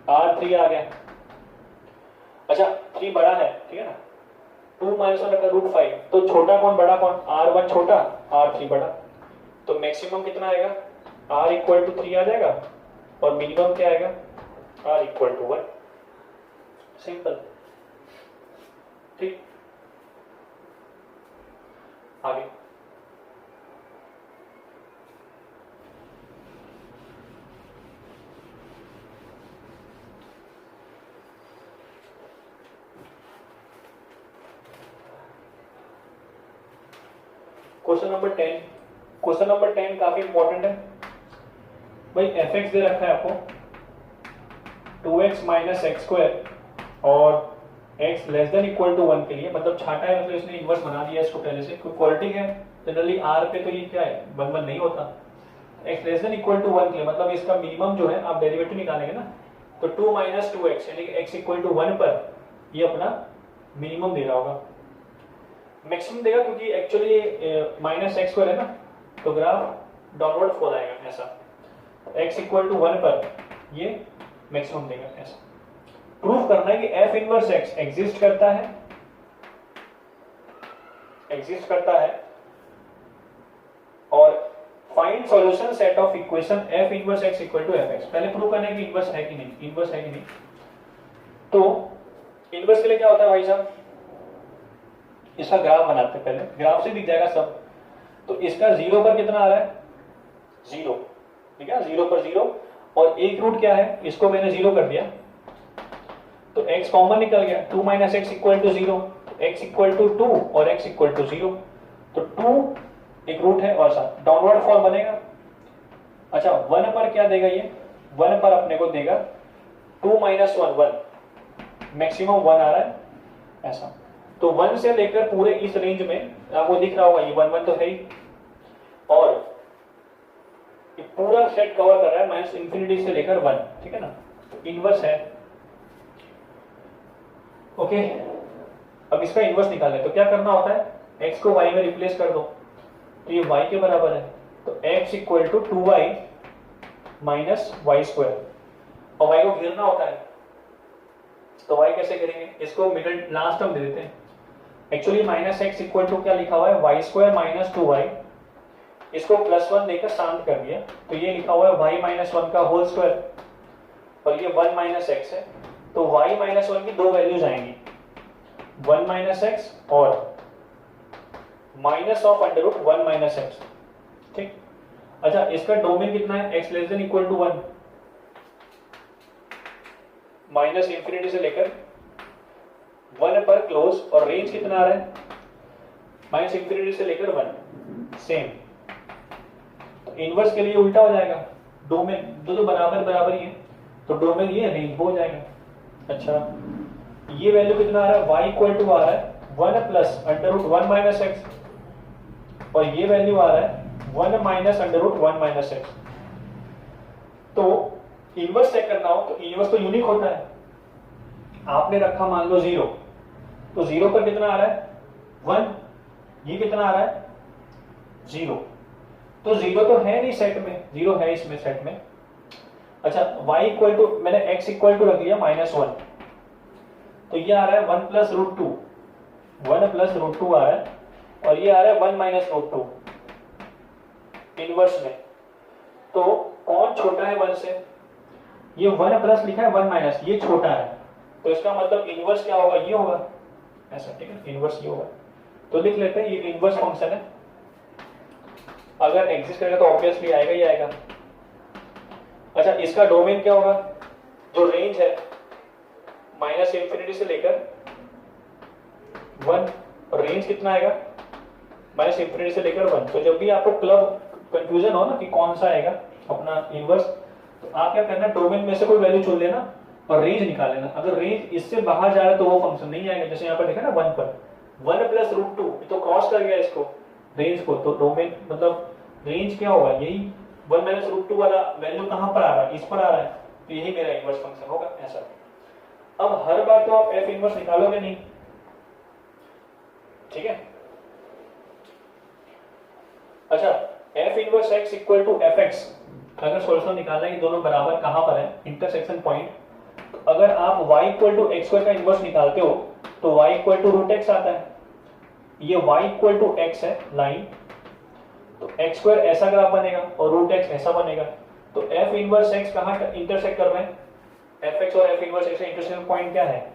R3 आ गया। अच्छा, 3 बड़ा है, ठीक है ना, 2 माइनस 1 रखा √5, तो छोटा कौन बड़ा कौन, R1 छोटा, R3 बड़ा। तो मैक्सिमम कितना आएगा, R इक्वल टू 3 आ जाएगा, और मिनिमम क्या आएगा, R इक्वल टू 1। सिंपल, ठीक। आगे क्वेश्चन नंबर 10। क्वेश्चन नंबर 10 काफी इंपॉर्टेंट है भाई। fx दे रखा है आपको 2x माइनस एक्स स्क्वायर, और x less than equal to 1 के लिए, मतलब छाटा है, मतलब इसने इन्वर्स बना दिया इसको पहले से, कोई क्वालिटी है जनरली r पे, तो ये क्या है, 1 1 नहीं होता। x less than equal to 1 के लिए, मतलब इसका मिनिमम जो है, आप डेरिवेटिव निकालेंगे ना, तो 2 माइनस 2x, यानी कि x इक्वल टू 1 पर ये अपना मिनिमम दे रहा होगा। मैक्सिमम देगा, क्योंकि एक्चुअली माइनस एक्स स्क्वायर है ना, तो ग्राफ डाउनवर्ड फॉल आएगा ऐसा, x इक्वल टू 1 पर ये मैक्सिमम देगा ऐसा। प्रूफ करना है कि f इनवर्स x एग्जिस्ट करता है, और find solution set of equation f inverse x equal to fx। पहले प्रूव करना है कि इनवर्स है कि नहीं, इनवर्स है कि नहीं। तो इनवर्स के लिए क्या होता है भाई साहब, इसका ग्राफ बनाते हैं, पहले ग्राफ से दिख जाएगा सब। तो इसका 0 पर कितना आ रहा है, 0, ठीक है, 0 पर 0, और एक रूट क्या है, इसको मैंने 0 कर दिया तो x कॉमन निकल गया, 2 minus x equal to 0, x equal to 2 और x इक्वल टू 0, तो 2 एक रूट है और साथ डाउनवर्ड फॉर्म बनेगा। अच्छा 1 पर क्या देगा ये, 1 पर अपने को देगा 2 माइनस 1 1, मैक्सिमम 1 आ रहा है ऐसा। तो 1 से लेकर पूरे इस रेंज में आपको दिख रहा होगा ये 1 1 तो है ही, और ये पूरा सेट कवर कर रहा है माइनस इंफिनिटी से लेकर 1, ठीक है ना, तो इनवर्स है। ओके अब इसका इनवर्स निकालना है तो क्या करना होता है, x को y में रिप्लेस कर दो तो ये y के बराबर है, तो x equal to 2y minus y square, और y को घेरना होता है तो y कैसे करेंगे, इसको मिडिल लास्ट टर्म दे देते हैं। Actually minus x equal to क्या लिखा हुआ है, वाई स्क्वायर माइनस 2y, इसको प्लस 1 देकर शांत कर दिया तो ये लिखा हुआ है y माइनस 1 का होल स्क्वायर, और ये 1 माइनस एक्स है, तो y माइनस 1 की दो वैल्यूज आएंगी, 1 माइनस एक्स और minus of under root 1 minus x, ठीक। अच्छा इसका डोमेन कितना है, x less than equal to 1, minus infinity से लेकर 1 पर क्लोज, और रेंज कितना आ रहा है, माइनस इंफिनिटी से लेकर 1, सेम। तो इनवर्स के लिए उल्टा हो जाएगा, डोमेन दो बराबर बराबर ही है तो डोमेन ये रेंज हो जाएगा। अच्छा ये वैल्यू कितना आ रहा है, y इक्वल टू आ रहा है 1 plus under root 1 minus x, और ये वैल्यू आ रहा है 1 minus under root 1 minus x. तो इनवर्स चेक करना हो तो इनवर्स तो यूनिक होता है, आपने रखा मान लो 0, तो 0 पर कितना आ रहा है 1, ये कितना आ रहा है 0, तो 0 तो है नहीं सेट में, 0 है इसमें सेट में। अच्छा y इक्वल टू मैंने x इक्वल टू रख लिया माइनस 1, तो ये आ रहा है 1 प्लस रूट 2, 1 प्लस रूट 2 आ रहा है, और ये आ रहा है 1 माइनस रूट 2 इनवर्स में। तो कौन छोटा है 1 से, ये 1 प्लस लिखा है 1 माइनस, ये छोटा है, तो इसका मतलब इनवर्स क्या होगा, ये होगा ऐसा, ठीक है, इनवर्स ये होगा। तो लिख लेते हैं ये इनवर्स फंक्शन है, अगर एग्जिस्ट करेगा तो ऑब्वियसली आएगा ही आएगा। अच्छा इसका डोमेन क्या होगा, जो रेंज है माइनस इंफिनिटी से लेकर 1, और रेंज कितना आएगा माइनस इंफिनिटी से लेकर 1। तो जब भी आपको क्लब कंफ्यूजन हो ना कि कौन सा आएगा अपना इनवर्स, तो आप क्या करना, डोमेन में से कोई वैल्यू चुन लेना और रेंज निकाल लेना। अगर रेंज इससे बाहर जा रहा है तो वो फंक्शन नहीं आएगा, जैसे यहाँ पर देखा ना 1 पर 1 प्लस रूट 2 तो क्रॉस कर गया इसको रेंज को, तो डोमेन मतलब रेंज क्या होगा, यही 1 माइनस रूट 2 वाला वैल्यू कहाँ पर आ रहा है, इस पर आ रहा है, तो यही मेरा इनवर्स फंक्शन होगा ऐसा। अब हर बार तो आप एफ इनवर्स निकालोगे नहीं, ठीक है। अच्छा f inverse x equal to f x, अगर सोल्यूशन निकालना है कि दोनों बराबर कहां पर है, इंटरसेक्शन पॉइंट, तो अगर आप y equal to x square का इनवर्स निकालते हो तो y equal to root x आता है, ये y इक्वल टू एक्स है लाइन, तो एक्स स्क्वायर ऐसा ग्राफ बनेगा और रूट एक्स ऐसा बनेगा। तो एफ इनवर्स एक्स कहां इंटरसेक्ट कर रहे हैं, एफ एक्स और एफ इनवर्स एक्स का इंटरसेक्शन पॉइंट क्या है,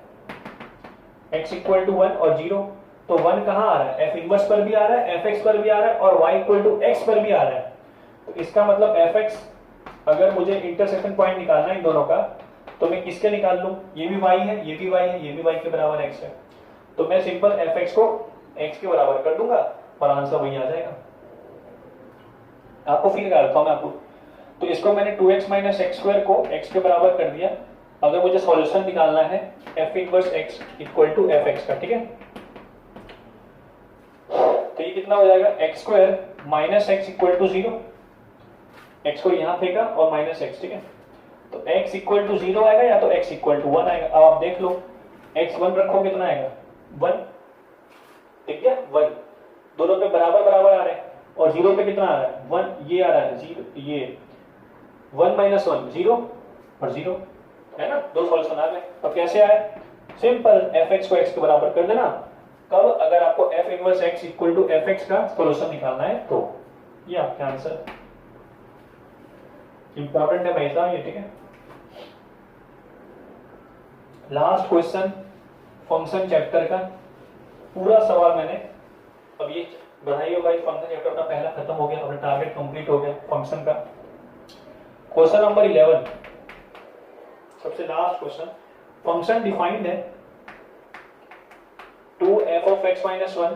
x इक्वल टू 1 और 0, तो 1 कहां आ रहा है, एफ इनवर्स पर भी आ रहा है, एफ एक्स पर भी आ रहा है, और y इक्वल टू एक्स पर भी आ रहा है। तो इसका मतलब एफ एक्स, अगर मुझे इंटरसेक्शन पॉइंट निकालना है इन दोनों का, तो मैं किसके निकाल लूं, ये भी y है, ये भी y है, ये भी y के बराबर x है, तो मैं सिंपल एफ एक्स को x के बराबर कर दूंगा और आंसर वही आ जाएगा। आपको फील करता हूं मैं आपको, तो इसको मैंने 2x माइनस एक्स स्क्वायर को x के बराबर कर दिया। अगर मुझे सॉल्यूशन निकालना है f inverse x equal to f x का, ठीक है, तो ये कितना हो जाएगा, x square minus x equal to 0, x को यहां फेंका और माइनस एक्स, ठीक है, तो x इक्वल टू 0 आएगा या तो x इक्वल टू 1 आएगा। अब आप देख लो x 1 रखो कितना आएगा 1, ठीक है 1, दोनों पे बराबर बराबर आ रहे हैं, और 0 पे कितना आ रहा है 1, ये आ रहा है 0, ये 1 माइनस 1 0 और 0 है ना, दो सॉल्यूशन आ गए। अब कैसे आए, सिंपल एफ एक्स को x के बराबर कर देना, कब, अगर आपको f inverse x equal to f x का सॉल्यूशन निकालना है तो ये आपका आंसर। इंपॉर्टेंट है भाई साहब ये, ठीक है। लास्ट क्वेश्चन फंक्शन चैप्टर का पूरा सवाल मैंने अब ये बधाई हो भाई, फंक्शन चैप्टर का पहला खत्म हो गया और टारगेट कंप्लीट हो गया फंक्शन का। क्वेश्चन नंबर 11, सबसे लास्ट क्वेश्चन। फंक्शन डिफाइंड है 2f of x minus 1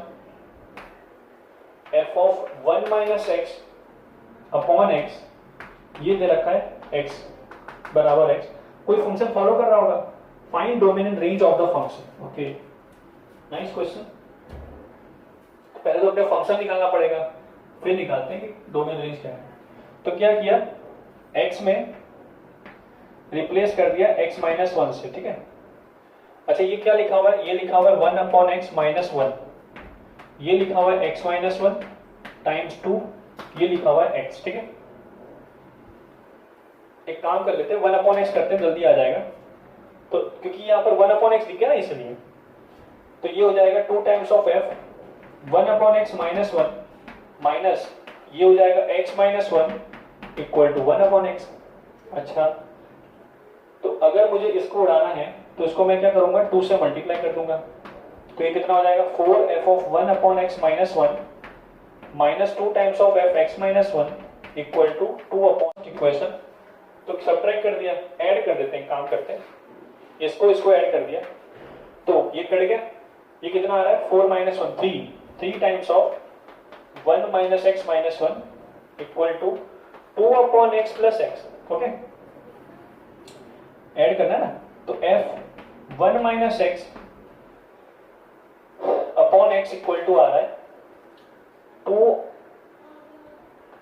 f of 1 minus x upon x, ये दे रखा है x बराबर x। कोई फंक्शन फॉलो कर रहा होगा, find domain and range of the function. Okay, nice question. पहले तो अपने फंक्शन निकालना पड़ेगा, फिर निकालते हैं कि डोमेन रेंज क्या है। तो क्या किया, x में रिप्लेस कर दिया x माइनस 1 से, ठीक है। अच्छा ये क्या लिखा हुआ है, ये लिखा हुआ है 1 अपॉन x माइनस 1, ये लिखा हुआ है x माइनस 1 टाइम्स 2, ये लिखा हुआ है x, ठीक है। एक काम कर लेते हैं, 1 अपॉन x करते हैं, जल्दी आ जाएगा। तो क्योंकि यहाँ पर 1 अपॉन x लिख गया ना, इसलिए तो ये हो जाएगा 2 times of f 1 upon x minus 1 minus ये हो जाएगा x minus 1 equal to 1 upon x। अच्छा, तो अगर मुझे इसको उड़ाना है तो इसको मैं क्या करूंगा, 2 से मल्टीप्लाई कर दूंगा। तो ये कितना हो जाएगा, 4f of 1 upon x minus 1 minus 2 times of f x minus 1 equal to 2 upon equation. तो सब्ट्रैक्ट कर दिया, ऐड कर देते हैं, काम करते हैं, इसको ऐड कर दिया तो ये कट गया। ये कितना आ रहा है, 4 minus 1 3 times of 1 minus x minus 1 equal to 2 upon x plus x। Okay, add करना है ना, तो f 1 minus x upon x equal to आ रहा है 2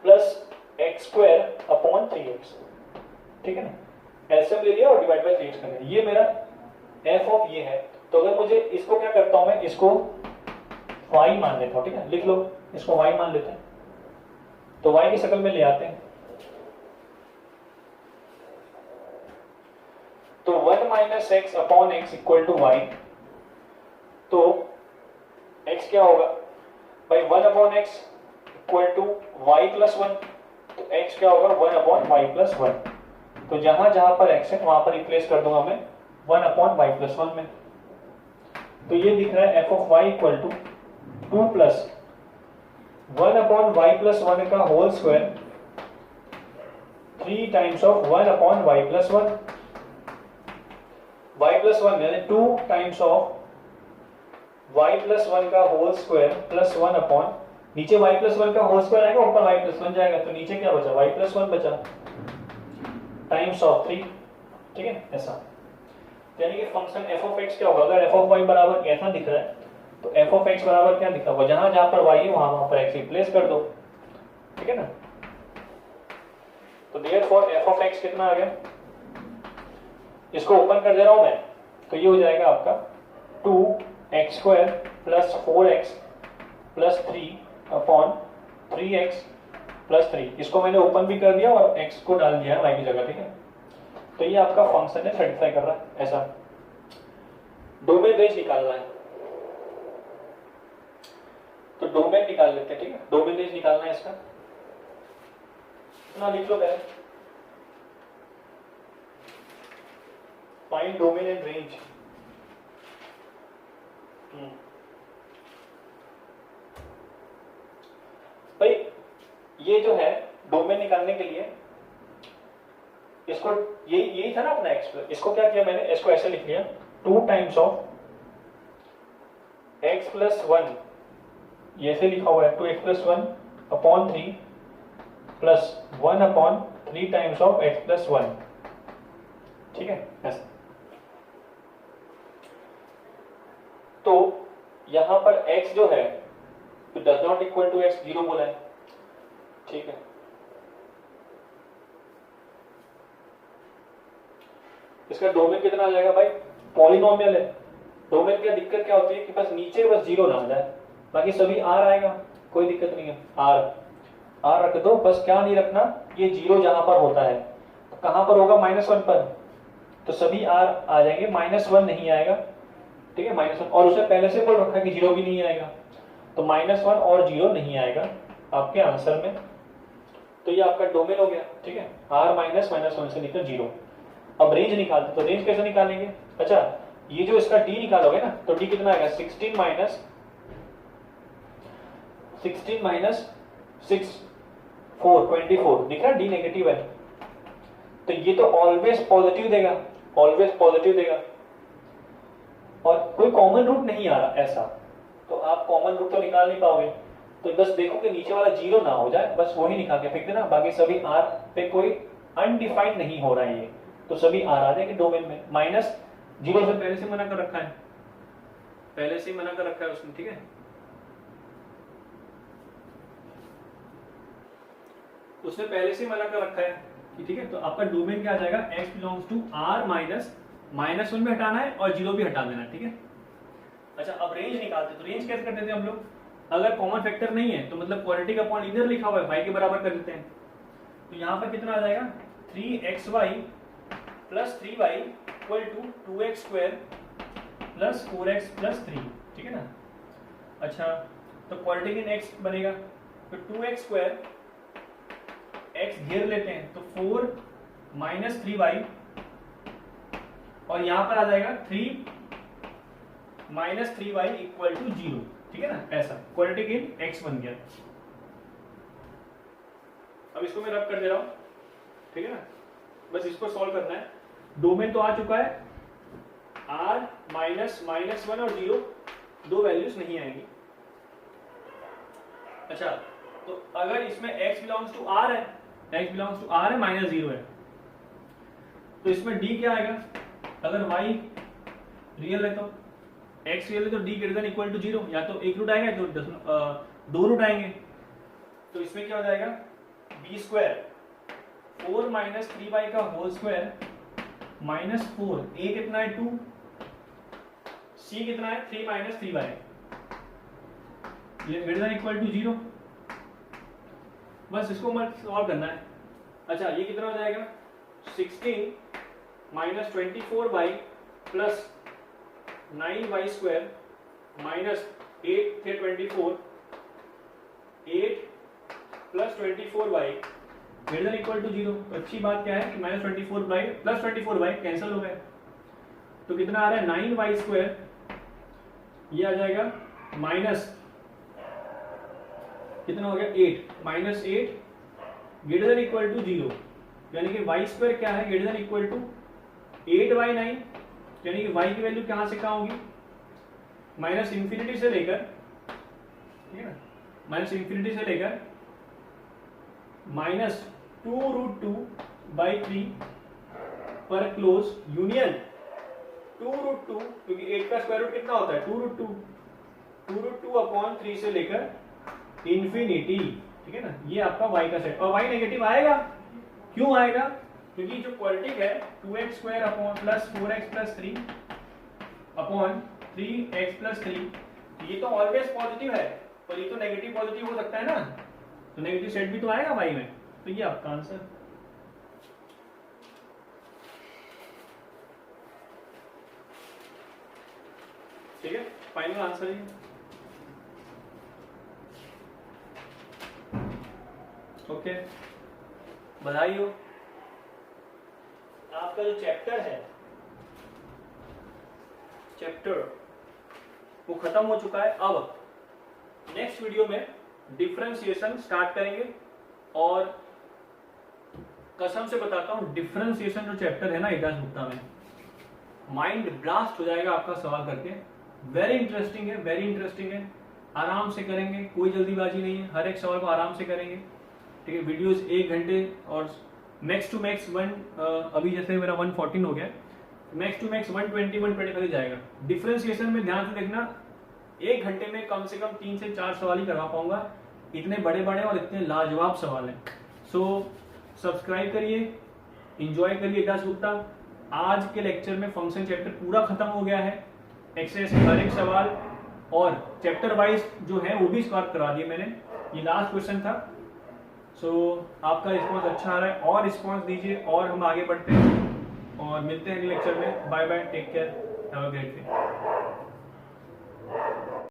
plus x square upon 3x, ठीक है ना। एलसीएम ले लिया और डिवाइड बाय 3x कर दिया। ये मेरा f ऑफ ये है। तो अगर मुझे इसको क्या करता हूं मैं, इसको y मान लेता हूं, ठीक है, लिख लो, इसको y मान लेते हैं। तो y की शक्ल में ले आते हैं, तो 1 minus x upon x equal to y. तो x क्या होगा भाई, 1 upon x equal to y plus 1, तो x क्या होगा 1 अपॉन वाई प्लस 1। तो जहां जहां पर x है वहां पर रिप्लेस कर दूंगा मैं 1 अपॉन वाई प्लस 1 में। तो ये दिख रहा है f of y equal to 2 plus 1 upon y plus 1 का whole square 3 times of 1 upon y plus 1। y plus 1 यानी 2 टाइम्स ऑफ y प्लस 1 का होल स्क्वायर प्लस 1 अपॉन, नीचे y प्लस 1 का होल स्क्वायर आएगा, ऊपर y प्लस 1 जाएगा, तो नीचे क्या बचा, y प्लस 1 बचा टाइम्स ऑफ 3, ठीक है, ऐसा। यानी कि फंक्शन f ऑफ x क्या होगा, अगर f ऑफ y बराबर ऐसा दिख रहा है तो f ऑफ x बराबर क्या दिखा होगा, जहां जहां पर y है वहां पर x रिप्लेस कर दो, ठीक है ना। तो देयरफॉर f ऑफ x कितना आ गया, इसको ओपन कर दे रहा हूं मैं, तो ये हो जाएगा आपका 2x square plus 4x plus 3 upon 3x plus 3। इसको मैंने ओपन भी कर दिया और x को डाल दिया y की जगह, ठीक है। तो ये आपका फंक्शन है, सेटिस्फाई कर रहा है, ऐसा। डोमेन रेंज निकालना है, तो डोमेन निकाल लेते हैं, ठीक है। डोमेन रेंज निकालना है इसका, इतना लिख लो पहले, फाइंड डोमेन एंड रेंज। भाई ये जो है डोमेन निकालने के लिए, इसको यही था ना अपना एक्स, इसको क्या किया मैंने, इसको ऐसे लिख लिया 2 टाइम्स ऑफ x प्लस 1, ये ऐसे लिखा हुआ है 2x plus 1 upon 3 plus 1 upon 3 times of x plus 1, ठीक है, ऐसा। तो यहां पर x जो है तो does not equal to x, 0 बोला है, ठीक है। इसका डोमेन कितना आ जाएगा भाई, पॉलिनोमियल है। डोमेन की दिक्कत क्या होती है कि बस नीचे बस 0 ना आ जाए, बाकी सभी r आएगा, कोई दिक्कत नहीं है, r रख दो, बस क्या नहीं रखना, ये 0 जहां पर होता है तो कहां पर होगा, -1 पर, तो सभी r आ जाएंगे, -1 नहीं आएगा, ठीक है, -1। और उसे पहले से बोल रखा है कि 0 भी नहीं आएगा, तो -1 और 0 नहीं आएगा आपके आंसर में। तो ये आपका डोमेन हो गया, ठीक है, r माइनस -1 से निकल 0। अब रेंज निकालते, तो रेंज कैसे निकालेंगे, अच्छा ये जो इसका d निकालोगे ना, तो d कितना आएगा, 16 माइनस 6 4 24, दिख रहा है d नेगेटिव है, तो ये तो ऑलवेज पॉजिटिव देगा, ऑलवेज पॉजिटिव देगा, और कोई कॉमन रूट नहीं आ रहा ऐसा, तो आप कॉमन रूट तो निकाल नहीं पाओगे। तो बस देखो कि नीचे वाला जीरो ना हो जाए, बस वही निकाल के फेंक देना, बाकी सभी आर पे कोई अनडिफाइंड नहीं हो रहा है ये, तो सभी आर आ जाएंगे डोमेन में। माइनस जीरो से पहले से मना कर रखा है, पहले से ही मना कर रखा है उसने, ठीक है। उसने पहले से मना कर रखा है कि ठीक है, तो आपका डोमेन क्या आ जाएगा, x belongs to r minus one भी हटाना है और जीरो भी हटा देना है, ठीक है। अच्छा, अब रेंज निकालते, तो रेंज कैसे करते थे हम लोग, अगर कॉमन फैक्टर नहीं है तो मतलब क्वाड्रेटिक अपॉन लीनियर लिखा हुआ है, y के बराबर कर देते हैं। तो यहाँ पर कितना आ जाएगा, 3xy plus 3y equal to 2x square plus 4x plus 3, ठीक है ना। अच्छा, तो क्वाड्रेटिक इन x बनेगा, तो 2x स्क्वायर, x घेर लेते हैं तो 4 माइनस 3y, और यहां पर आ जाएगा 3 माइनस 3y इक्वल टू 0, ठीक है ना। ऐसा क्वाड्रेटिक इन x बन गया। अब इसको मैं रब कर दे रहा हूं, ठीक है ना, बस इसको सॉल्व करना है। डोमेन तो आ चुका है, r माइनस वन और 0, दो वैल्यूज नहीं आएंगी। अच्छा, तो अगर इसमें x बिलोंग्स टू r है, x बिलोंग्स टू r है, माइनस 0 है, तो इसमें d क्या आएगा, अगर y रियल है तो x रियल है तो d greater than equal to 0, या तो एक रूट आएगा तो दो रूट आएंगे। तो इसमें क्या हो जाएगा, b स्क्वायर 4 माइनस 3y का होल स्क्वायर माइनस 4, a कितना है 2, c कितना है 3 माइनस 3y, ये ग्रेटर देन इक्वल टू 0, बस इसको मत सॉल्व करना है। अच्छा, ये कितना हो जाएगा, 16 minus 24y plus 9y square minus 8 थे 24, 8 plus 24y greater than equal to 0। तो अच्छी बात क्या है कि minus 24y plus 24y cancel हो गए, तो कितना आ रहा है 9y स्क्वायर, ये आ जाएगा माइनस कितना हो गया 8, minus 8 greater than equal to 0, यानी कि y स्क्वायर क्या है, greater than equal to 8y9, यानी कि y की वैल्यू कहां से कहां होगी, माइनस इंफिनिटी से लेकर, ठीक है ना, माइनस इंफिनिटी से लेकर माइनस 2√2/3 पर क्लोज यूनियन 2√2, क्योंकि 8 का स्क्वायर रूट कितना होता है 2√2 अपॉन 3 से लेकर इंफिनिटी, ठीक है ना। ये आपका y का सेट, और y नेगेटिव आएगा, क्यों आएगा, क्योंकि जो क्वाड्रेटिक है 2x square upon plus 4x plus 3 upon 3x plus 3, ये तो ऑलवेज पॉजिटिव है, पर ये तो नेगेटिव पॉजिटिव हो सकता है ना, तो नेगेटिव सेट भी तो आएगा y में, तो ये आपका आंसर। ठीक है, फाइनल आंसर है। ओके, बधाई हो, आपका जो चैप्टर है, चैप्टर वो खत्म हो चुका है। अब नेक्स्ट वीडियो में डिफरेंशिएशन स्टार्ट करेंगे, और कसम से बताता हूं डिफरेंशिएशन जो चैप्टर है ना इतिहास गुप्ता में, माइंड ब्लास्ट हो जाएगा आपका सवाल करके। वेरी इंटरेस्टिंग है, वेरी इंटरेस्टिंग है, आराम से करेंगे, कोई जल्दीबाजी नहीं है, हर एक सवाल को आराम से करेंगे, ठीक है। वीडियोस 1 घंटे और मैक्स टू मैक्स 1, अभी जैसे मेरा 114 हो गया, मैक्स टू मैक्स 120-125 जाएगा। डिफरेंशिएशन में ध्यान से देखना, 1 घंटे में कम से कम 3 से 4 सवाल ही करवा पाऊंगा, इतने बड़े बड़े और इतने लाजवाब सवाल हैं। सो सब्सक्राइब करिए, इंजॉय करिए दास गुप्ता। आज के लेक्चर में फंक्शन चैप्टर पूरा खत्म हो गया है, एक्सेस हर एक सवाल और चैप्टर वाइज जो है वो भी सॉल्व करा दिए मैंने, ये लास्ट क्वेश्चन था। सो आपका रिस्पॉन्स अच्छा आ रहा है, और रिस्पॉन्स दीजिए और हम आगे बढ़ते हैं, और मिलते हैं अगले लेक्चर में। Bye bye, take care, have a great day.